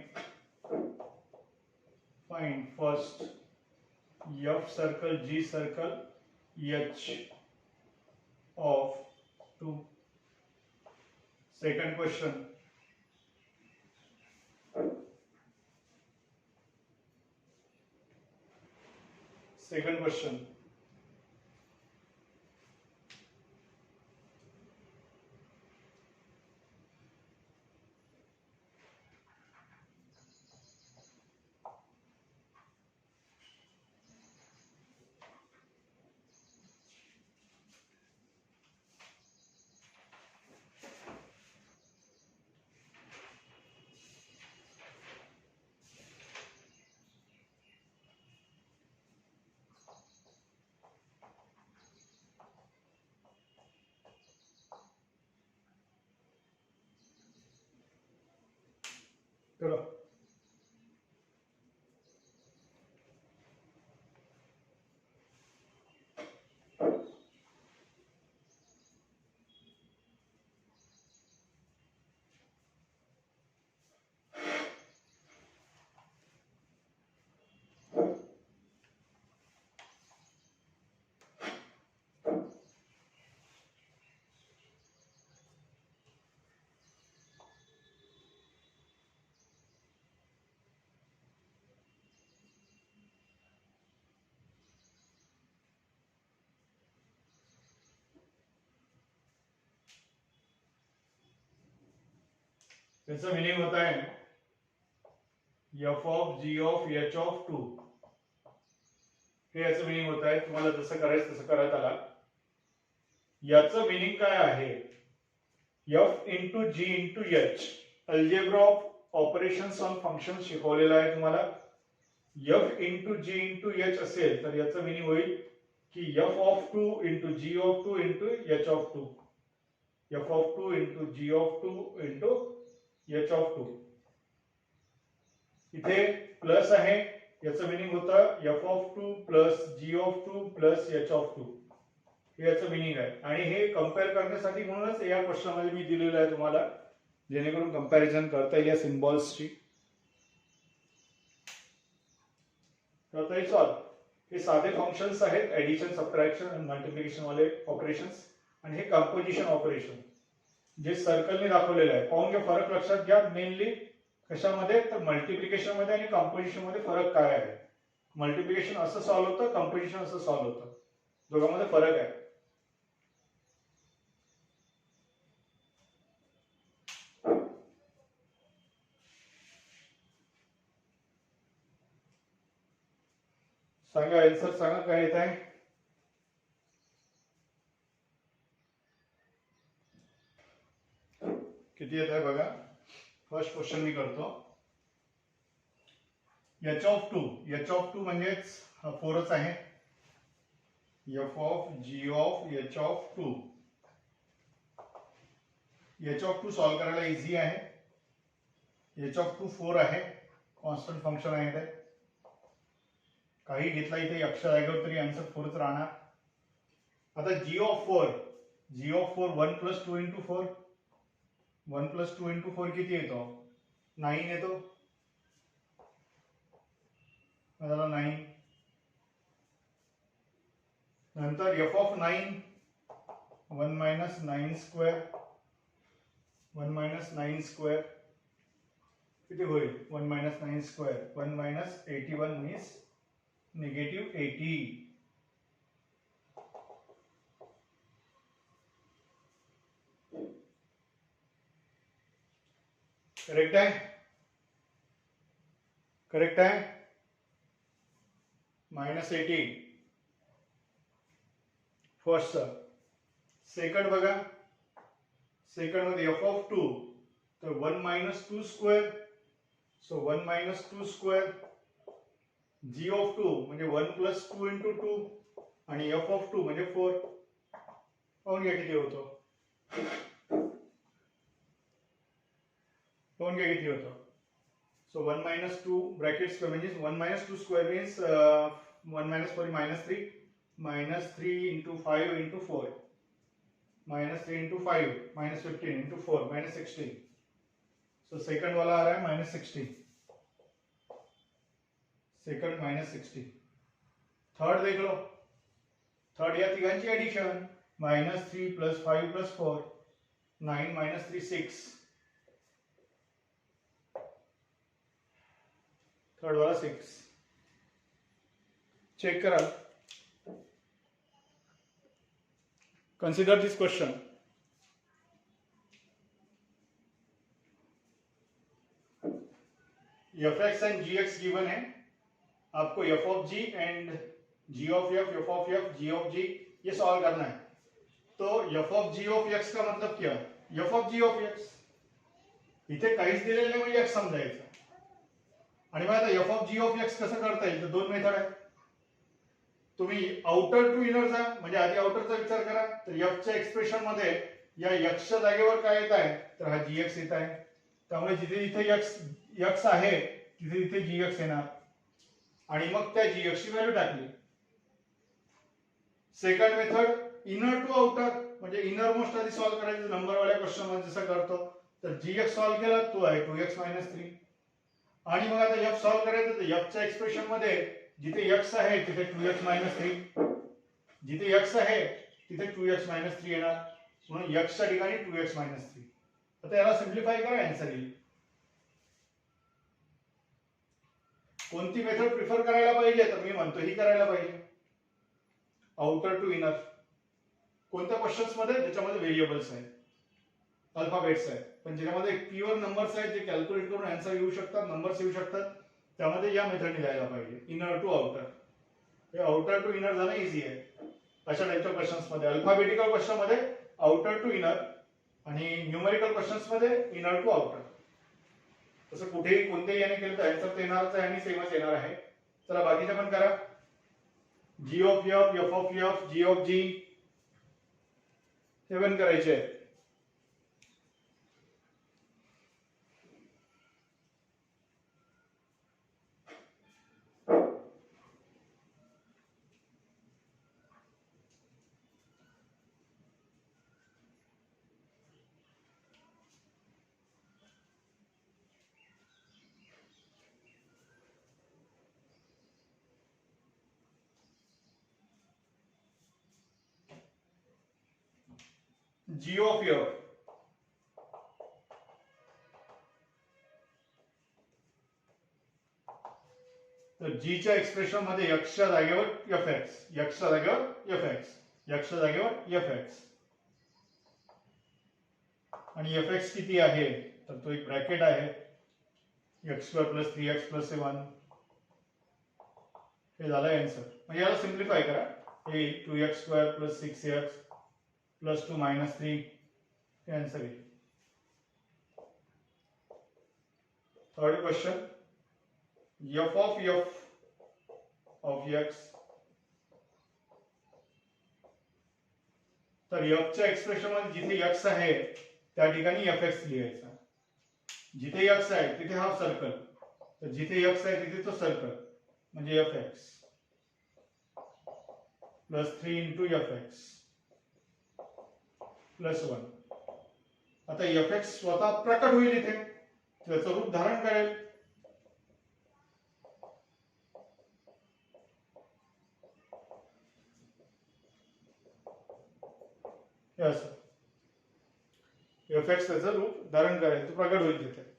first f circle g circle h of 2. Second question. चलो इसका मीनिंग होता है f of g of h of 2. हे याचं मीनिंग होत आहे. तुम्हाला जसं करायचं तसं करा त्याला. याचं मीनिंग काय आहे f into g into h. Algebra of operations on function शिकवलेला आहे तुम्हाला. f into g into h असेल तर याचं मीनिंग होईल की f of 2 into g of 2 into h of 2. f of 2 into g of 2 into h of 2. इथे plus आहे याचं मीनिंग होतं f of 2 plus g of 2 plus h of 2. हे याचं मीनिंग आहे. आणि हे कंपेअर करण्यासाठी म्हणूनच या क्वेश्चनमध्ये मी दिलेलं आहे तुम्हाला, जेणेकरून कंपॅरिझन करता येईल या सिम्बॉल्सची. तर हे साधे फंक्शन्स आहेत, एडिशन सबट्रॅक्शन आणि मल्टिप्लिकेशन वाले ऑपरेशन्स. आणि हे कंपोजिशन ऑपरेशन जे सर्कलने दाखवलेलं आहे. पाहून घ्या, फरक लक्षात घ्या. मेनली कशामध्ये तर मल्टिप्लिकेशन मध्ये आणि कॉम्पोजिशन मध्ये फरक काय आहे. मल्टिप्लिकेशन असं सॉल्व्ह होतं, कॉम्पोजिशन असं सॉल्व्ह होतं, दोघांमध्ये फरक आहे. सांगा आन्सर सांगा काय येत आहे. किती येत आहे बघा. फर्स्ट क्वेश्चन मी करतो. एच ऑफ टू म्हणजेच हा 4च आहे. F of G of H of two. H of two solve करायला इझी आहे. एच ऑफ टू 4 आहे, कॉन्स्टंट फंक्शन आहे ते. काही घेतला इथे अक्ष जागेवर तरी आन्सर 4च राहणार. आता G of 4 1 plus 2 into 4. 1 plus 2 into 4 किती येतो? 9 येतो. 9. नंतर F of 9 1 minus 9 square. 1 minus 9 square किती होईल? 1 minus 9 square. 1 minus 81 means negative 80. Correct आहे. करेक्ट आहे. Minus 80 first. सेकंड बघा. सेकंड मध्ये एफ ऑफ 2 तर 1 minus 2 square. So 1 minus 2 square. Ji of 2 म्हणजे 1 प्लस 2 इंटू 2 आणि एफ ऑफ 2 म्हणजे 4. पाहून घ्या किती होतो. पाहून घ्या किती होतो. सो 1 मायनस 2 ब्रॅकेट स्क्वेअर म्हणजे 1 minus 2 square means 1 minus 4 minus 3. Minus 3 into 5 into 4. Minus 3 into 5 minus 15 into 4 minus 16. So second वाला आ रहा है माइनस 60. Second minus 60. थर्ड देख लो. थर्ड या तिघांची addition. Minus 3 plus 5 plus 4 9 minus 3 6. Third वाला 6. चेक करा. Consider this question. F X and G X given है. आपको F of G and G of F of F G of G ये solve करना है. तो F of G of X का मतलब क्या? F of G of X इथे काहीच दिलेलं नाही म्हणजे एक्स समजायचं. आणि मग आता F of G of X कसं करता येईल? तर दोन मेथड आहेत. तुम्ही आउटर टू इनर जा. म्हणजे आधी आउटरचा विचार करा. तर एफच्या एक्सप्रेशन मध्ये या एक्सच्या जागेवर काय येत आहे? तर हा जी एक्स येत आहे. त्यामुळे जिथे जिथे एक्स आहे तिथे तिथे जी एक्स येणार आणि मग त्या जी एक्स ची व्हॅल्यू टाकली. Second method inner to outer म्हणजे इनर मोस्ट आधी सॉल्व करायचं नंबरवाल्या क्वेश्चन मध्ये जसं करतो. तर जी एक्स सॉल्व केला तो आहे 2x मायनस 3. आणि मग आता एफ सॉल्व करायचं तर एफच्या एक्सप्रेशन मध्ये जिथे x आहे तिथे 2x मायनस 3. जिथे x आहे तिथे 2x मायनस 3 येणार. म्हणून x च्या ठिकाणी 2x मायनस 3. आता याला सिम्प्लिफाय करा आन्सर येईल. कोणती मेथड प्रिफर करायला पाहिजे? तर मी म्हणतो ही करायला पाहिजे. Outer to inner. कोणत्या क्वेश्चन्स मध्ये? ज्याच्यामध्ये व्हेरिएबल्स आहेत, अल्फाबेट्स आहेत, पण ज्याच्यामध्ये प्युअर नंबर्स आहेत जे कॅल्क्युलेट करून आन्सर येऊ शकतात, नंबर्स येऊ शकतात, त्यामध्ये या मेथडने जायला पाहिजे. Inner to outer. हे आउटर टू इनर जाणं इझी आहे. अशा टाइपच्या क्वेश्चन्स मध्ये अल्फाबेटिकल क्वेश्चन मध्ये आउटर टू इनर आणि न्यूमेरिकल क्वेश्चन्स मध्ये इनर टू आउटर. तसं कुठेही कोणत्याही याने केलं तर आन्सर येणारच आहे आणि सेमच येणार आहे. चला बाकीचे पण करा. G of F F of F G of G हे पण करायचे आहे. जी ऑफ एफ जीच्या एक्सप्रेशन मध्ये एक्सच्या जागेवर एफ एक्स, एक्सच्या जागेवर एफ एक्स, एक्सच्या जागेवर एफ एक्स, आणि एफ एक्स किती आहे तर तो एक ब्रॅकेट आहे x square plus 3x plus 1, हे झालं आन्सर. म्हणजे याला सिम्प्लिफाय करा, हे 2x square plus 6x plus 2 minus 3 हे आन्सर आहे. Third question, f of x, तर f च्या एक्सप्रेशन मध्ये जिथे x आहे त्या ठिकाणी fx लिहायचा. जिथे x आहे तिथे हाफ सर्कल, तर जिथे x आहे तिथे तो सर्कल म्हणजे fx plus 3 into fx plus 1. आता fx स्वतः प्रकट होईल इथे, त्याचं रूप धारण करेल. fx त्याचं रूप धारण करेल, तो प्रकट होईल तिथे.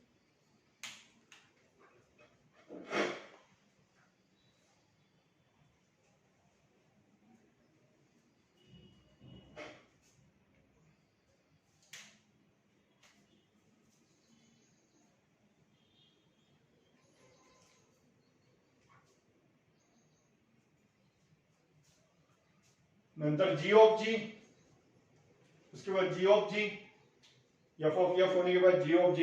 नंतर g ऑफ g, उसके बाद g of g, f of f होने के बाद g ऑफ g.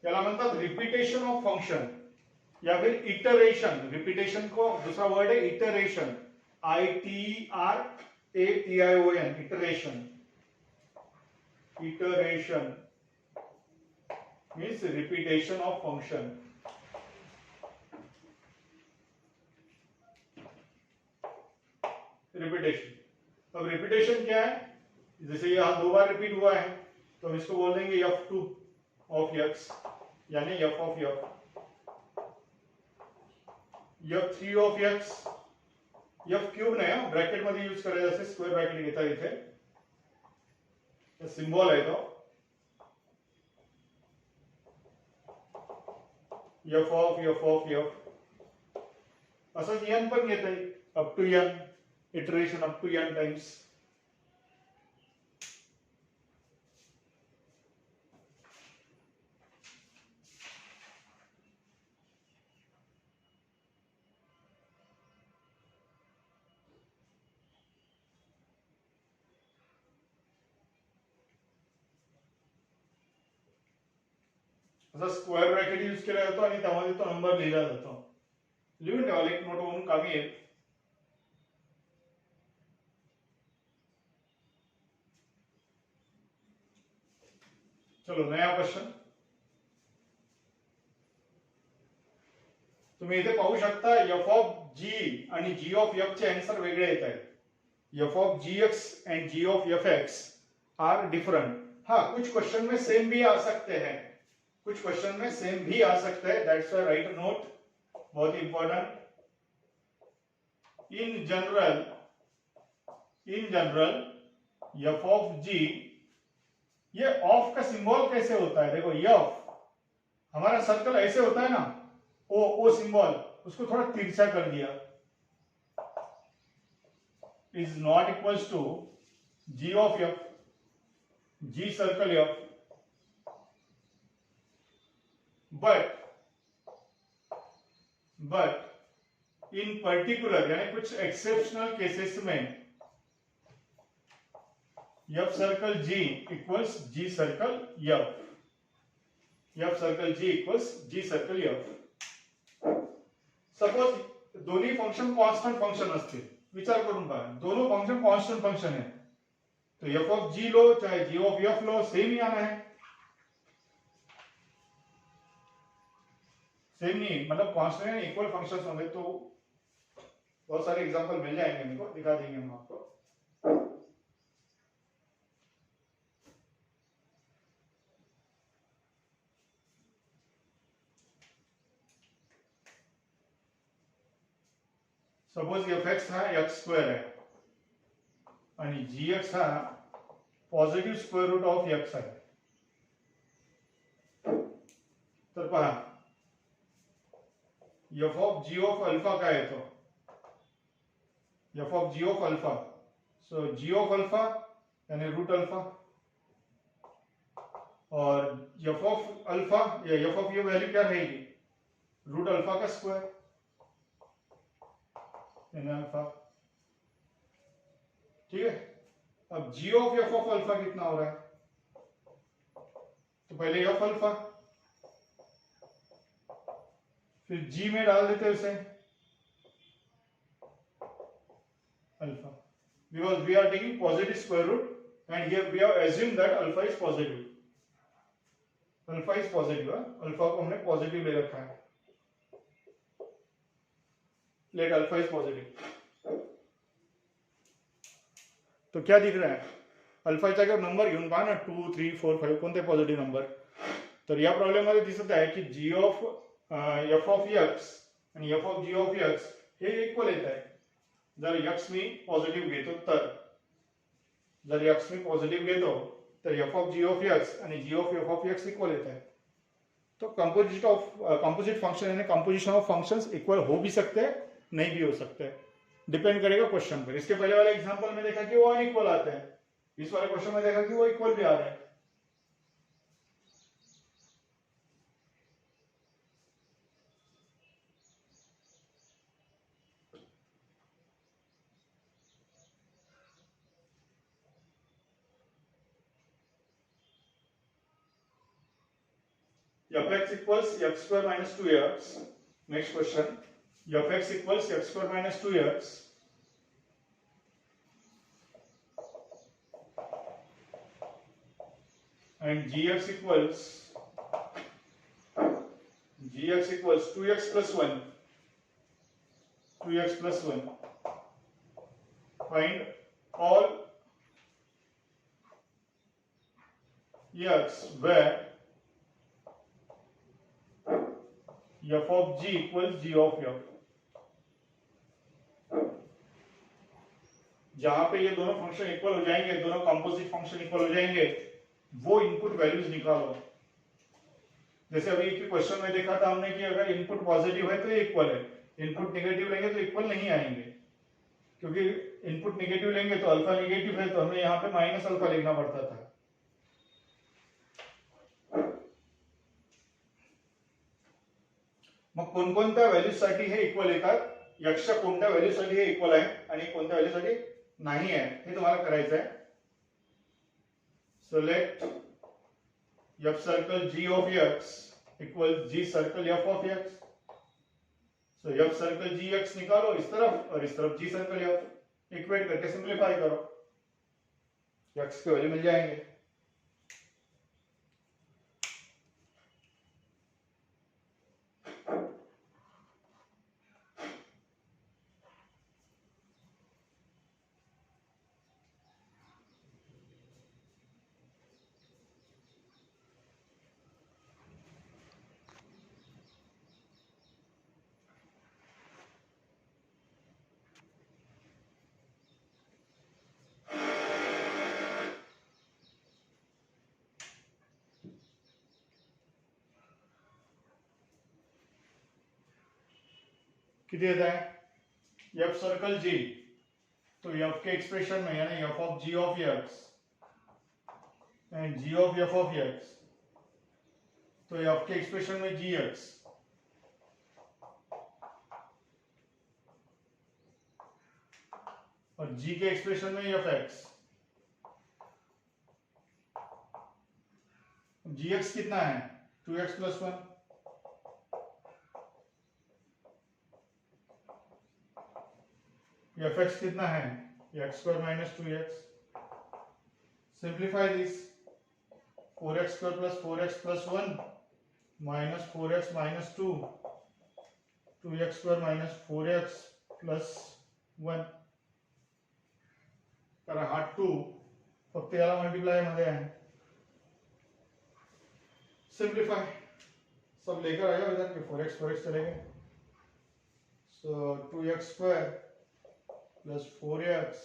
याला म्हणतात रिपीटेशन ऑफ फंक्शन या फिर इटरेशन. रिपीटेशन को दूसरा वर्ड है iteration, ITERATION, iteration. Iteration means repetition of function. Repetition, अब रिपीटेशन क्या है, जैसे यहां 2 बार रिपीट हुआ है तो हम इसको बोल देंगे f2 ऑफ x यानी f of f, f3 of x, f cube नाही ब्रॅकेट मध्ये यूज करायचं असेल, स्क्वेअर ब्रॅकेट घेता इथे सिम्बॉल आहे तो f of f. असंच n पण घेता येईल, up to n, iteration up to n times. असा स्क्वेअर ब्रॅकेट यूज केला जातो आणि त्यामध्ये तो नंबर लिहिला जातो. लिहून ठेवाल एक नोट म्हणून कामी येईल. चलो नया क्वेश्चन. तुम्ही इथे पाहू शकता f ऑफ g आणि g ऑफ f चे आन्सर वेगळे येत आहेत. f of gx and g of fx are different. हाँ, कुछ क्वेश्चन में सेम भी आ सकते हैं, कुछ क्वेश्चन में सेम भी आ सकता है, दैट्स व्हाई राइट नोट, बहुत important. In general f of g, ये ऑफ का सिंबल कैसे होता है, देखो f हमारा सर्कल ऐसे होता है ना, ओ सिंबल, उसको थोड़ा तिरछा कर दिया, is not equals to g of f, g circle f. But in particular यानी कुछ एक्सेप्शनल केसेस में f circle g equals g circle f, f circle g equals g circle f. Suppose दोन्ही function constant function असतील, विचार करून पहा, दोनों function constant function है तो f ऑफ g लो चाहे g ऑफ f लो, सेम ही आना है. सेम नहीं, मतलब कांस्टेंट एंड इक्वल फंक्शंस होंगे तो बहुत सारे एग्जांपल मिल जाएंगे, इनको दिखा देंगे हम आपको. सपोज fx है x स्क्वायर है, आणि जी एक्स हा positive square root of X आहे. तर पहा F of G of alpha काय येतो, F of G of alpha. So G of alpha यानी रूट अल्फा, और एफ ऑफ अल्फा या एफ ऑफ ये वैल्यू क्या रहेगी, रूट अल्फा का स्क्वायर यानी अल्फा. ठीक है. अब G of F of alpha कितना हो रहा है, तो पहले एफ अल्फा, फिर जी में डाल देते हैं उसे alpha, because we are taking positive square root and here we have assume that alpha is positive. Alpha is positive, alpha को हमने पॉजिटिव ले रखा है. Let alpha is positive. तो क्या दिख रहा है, अल्फाचा जर नंबर घेऊन पहा ना 2 3 4 5 कोणते पॉझिटिव्ह नंबर. तर या प्रॉब्लेम मध्ये दिसत आहे की G of F of X आणि F of G of X हे इक्वल येत आहे जर एक्स मी पॉझिटिव्ह घेतो तर. जर एक्स मी पॉझिटिव्ह घेतो तर F of G of X आणि G of F of X equal येत आहे. तो कंपोजिट फंक्शन यानी कंपोजिशन ऑफ फंक्शंस इक्वल हो भी सकते हैं, नहीं भी हो सकते हैं, डिपेंड करेगा क्वेश्चन पर. इसके पहले वाले एग्जांपल में देखा कि वो अनइक्वल आते हैं, इस वाले क्वेश्चन में देखा कि वो इक्वल भी आ रहे हैं. fx equals x square minus 2x. Next question, fx equals x square minus 2x and gx equals 2x plus 1. 2x plus 1. Find all x where f of g equals g of f. जहां पे ये दोनों function equal हो जाएंगे, दोनों composite function equal हो जाएंगे, वो इनपुट वैल्यूज निकालो. जैसे अभी के क्वेश्चन में देखा था हमने कि अगर इनपुट पॉजिटिव है तो ये इक्वल है, इनपुट नेगेटिव लेंगे तो इक्वल नहीं आएंगे, क्योंकि इनपुट नेगेटिव लेंगे तो अल्फा नेगेटिव है तो हमें यहाँ पे माइनस अल्फा लिखना पड़ता था. मग कोणकोणत्या व्हॅल्यूसाठी हे इक्वल येतात, एक्सच्या कोणत्या व्हॅल्यूसाठी हे इक्वल आहे आणि कोणत्या व्हॅल्यूसाठी नाही आहे हे तुम्हाला करायचं आहे. So let f circle g of x equals g circle f of x. So f circle gx निकालो इस तरफ और इस तरफ g circle f, इक्वेट करके सिंप्लीफाई करो, x के वैल्यू मिल जाएंगे. किती येता है f सर्कल g, तो f के एक्सप्रेशन में यानी f of g of x and g of f of x, तो f के एक्सप्रेशन में gx और g के एक्सप्रेशन में fx. gx कितना है 2x plus 1, fx कितना है x square minus 2x. Simplify this, 4x square plus 4x plus 1 minus 4x minus 2, 2x square minus 4x plus 1. कारण हा 2 फक्त याला मल्टीप्लाई मध्ये आहे. सिंप्लीफाई, सब लेकर आ जाओ इधर के 4x चले गए. सो 2x square plus 4x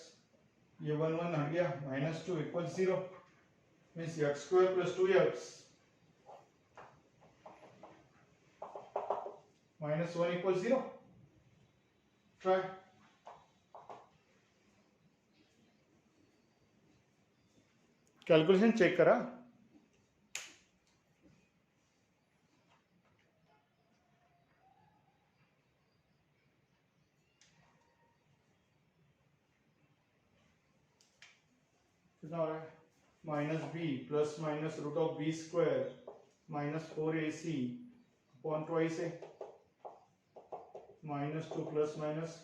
ये 1 1 हट गया, -2 equal 0, means X square plus 2x -1 equal 0. Try. Calculation check करा. कितना हो रहा है? -b plus minus root of b square -4ac upon twice a -2 plus minus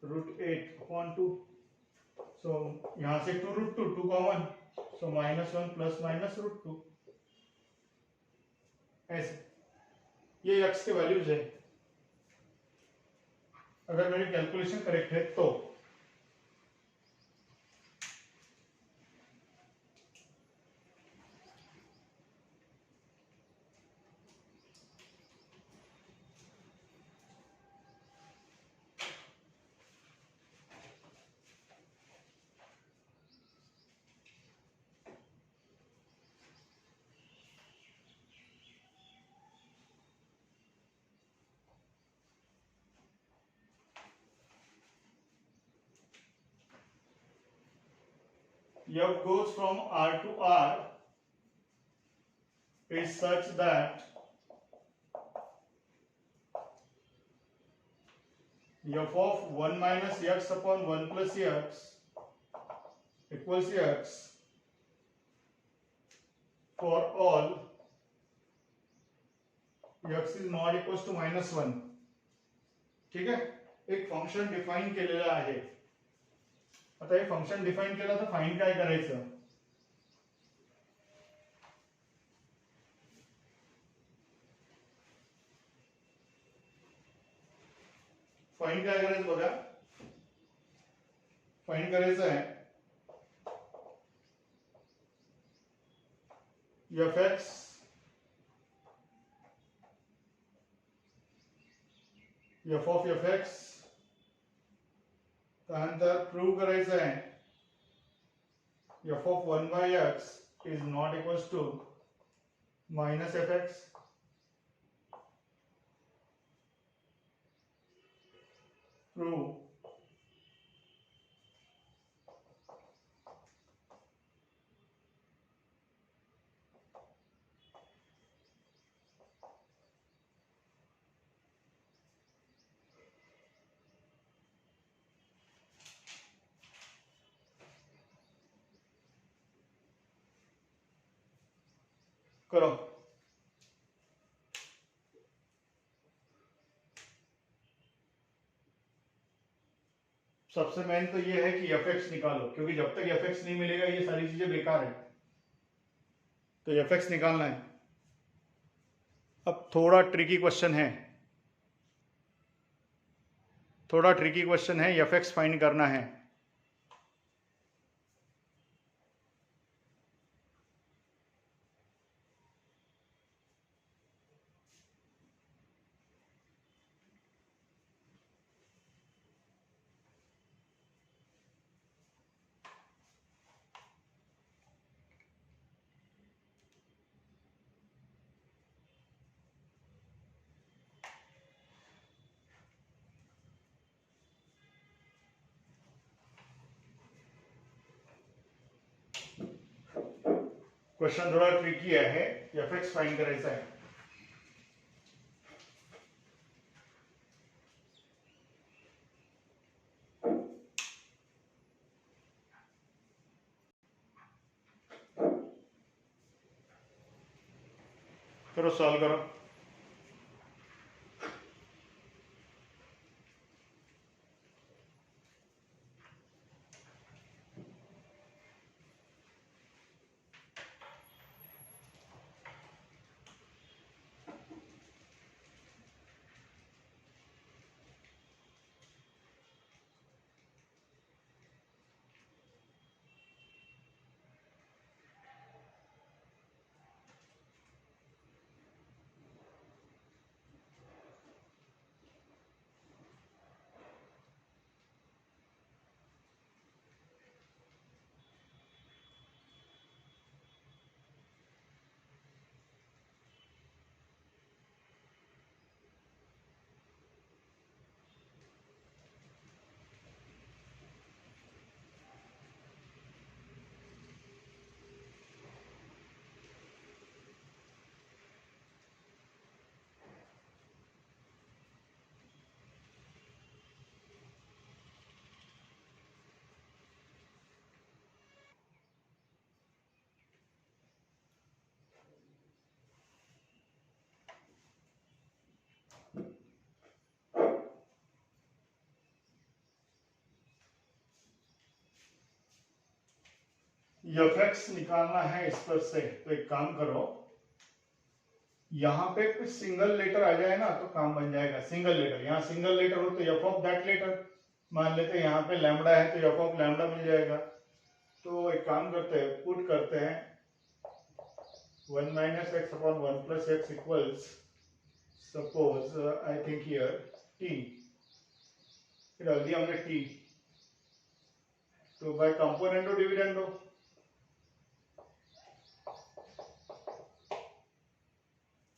√8 upon 2. So यहां से 2√2 कॉमन, सो -1 प्लस माइनस √2. ऐसे ये x के वैल्यूज है. अगर मेरी कैलकुलेशन करेक्ट है तो f goes from R to R is such that f of 1 minus x upon 1 plus x equals x for all x is not equals to -1. ठीक है, एक फंक्शन डिफाइन केलेला आहे. आता हे फंक्शन डिफाइन केलं तर फाइंड काय करायचं? फाइंड काय करायचं बघा. फाइंड करायचं आहे fx f of fx. त्यानंतर प्रूव्ह करायचं आहे f of 1 by x is not equals to minus fx. Prove. करो. सबसे मेन तो ये है कि fx निकालो, क्योंकि जब तक fx नहीं मिलेगा ये सारी चीजें बेकार है. तो fx निकालना है. अब थोड़ा ट्रिकी क्वेश्चन है, fx फाइंड करना है. क्वेश्चन थोड़ा ट्रिकी है, fx फाइंड करायचा आहे. करो, सॉल्व करो. एफ एक्स निकालना है इस पर से, तो एक काम करो, यहां पे कुछ सिंगल लेटर आ जाए ना तो काम बन जाएगा। सिंगल लेटर, यहाँ सिंगल लेटर हो तो एफ ऑफ दैट लेटर, मान लेते हैं यहाँ पे लैम्बडा है तो एफ ऑफ लैम्बडा मिल जाएगा। तो एक काम करते हैं, पुट करते हैं 1 minus x upon 1 plus x equals, suppose I think here T, डाल दिया हमने टी, तो बाय कंपोनेंटो डिविडेंडो,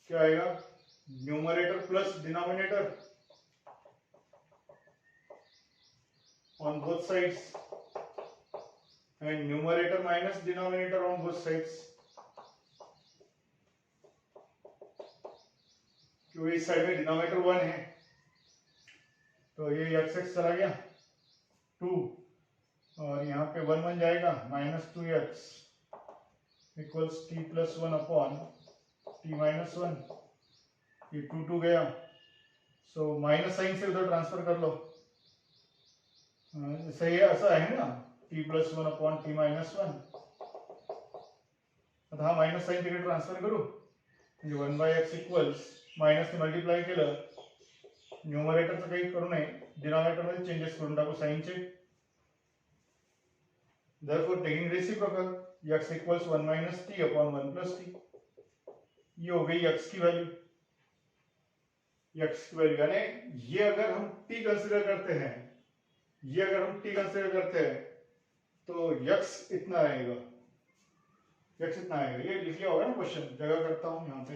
क्या आएगा, numerator plus denominator on both sides and numerator minus denominator on both sides, क्योंकि इस साइड में डिनोमिनेटर 1 है तो ये एक्स एक्स चला गया 2, और यहाँ पे 1 बन जाएगा minus 2x equals T plus 1 upon T minus 1, ये 2 गया, सो माइनस साइन से उधर ट्रांसफर कर लो, सही है, ऐसा है ना, t plus 1 upon T minus 1, आता माइनस साइन तिकडे ट्रान्सफर करू, म्हणजे 1/x इक्वल्स माइनस ने मल्टिप्लाय केलं, न्यूमरेटरचं काही करू नये, डिनॉमिनेटर मध्ये चेंजेस करून टाकू साइनचे, therefore taking reciprocal x equals 1 minus T upon 1 plus T, ये हो गई x की वैल्यू, यानी ये अगर हम t कंसीडर करते हैं, ये अगर हम t कंसीडर करते हैं तो x इतना आएगा, x इतना आएगा, ये लिख लिया होगा ना क्वेश्चन, जगह करता हूं यहां पे,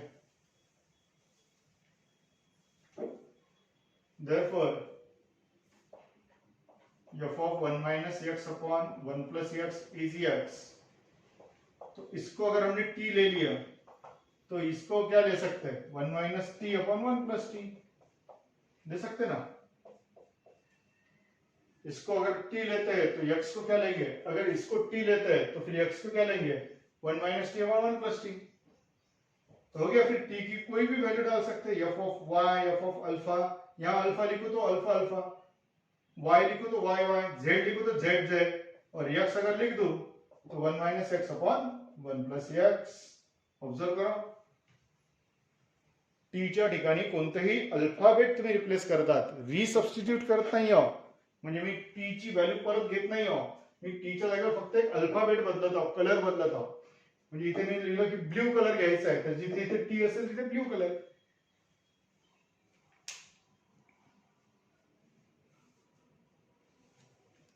therefore f of 1 minus x upon 1 plus x is x, तो इसको अगर हमने t ले लिया तो इसको क्या ले सकते हैं, 1 minus T upon 1 plus T दे सकते ना, इसको अगर t लेते हैं तो x को क्या लेंगे, अगर इसको t लेते हैं तो फिर x को क्या लेंगे, 1 minus T upon 1 plus T, तो हो गया, फिर t की कोई भी वैल्यू डाल सकते हैं, f of y, f of alpha, यहाँ अल्फा लिखो तो अल्फा अल्फा, y लिखो तो y y, z लिखो तो z z, और x अगर लिख दूं तो 1 minus x upon 1 plus x, observe करो, टीच्या ठिकाणी कोणतेही अल्फाबेट तुम्ही रिप्लेस करतात, रिसबस्टिट्यूट करत नाही आहो, म्हणजे मी टी ची व्हॅल्यू परत घेत नाही आहो, मी टीच्या जागेवर फक्त एक अल्फाबेट बदलत आहो, कलर बदलत आहो, म्हणजे इथे मी लिहिलं की ब्ल्यू कलर घ्यायचा आहे, तर जिथे इथे टी असेल तिथे ब्ल्यू कलर,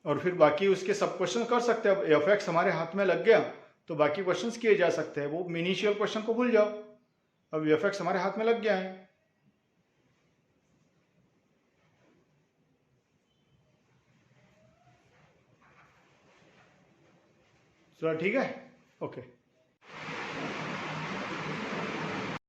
और फिर बाकी उसके सब क्वेश्चन कर सकते हैं। अब एफ एक्स हमारे हाथ में लग गया तो बाकी क्वेश्चंस किए जा सकते हैं, वो इनिशियल क्वेश्चन को भूल जाओ, अब एफ एक्स हमारे हाथ में लग गया है, चलो ठीक है, ओके।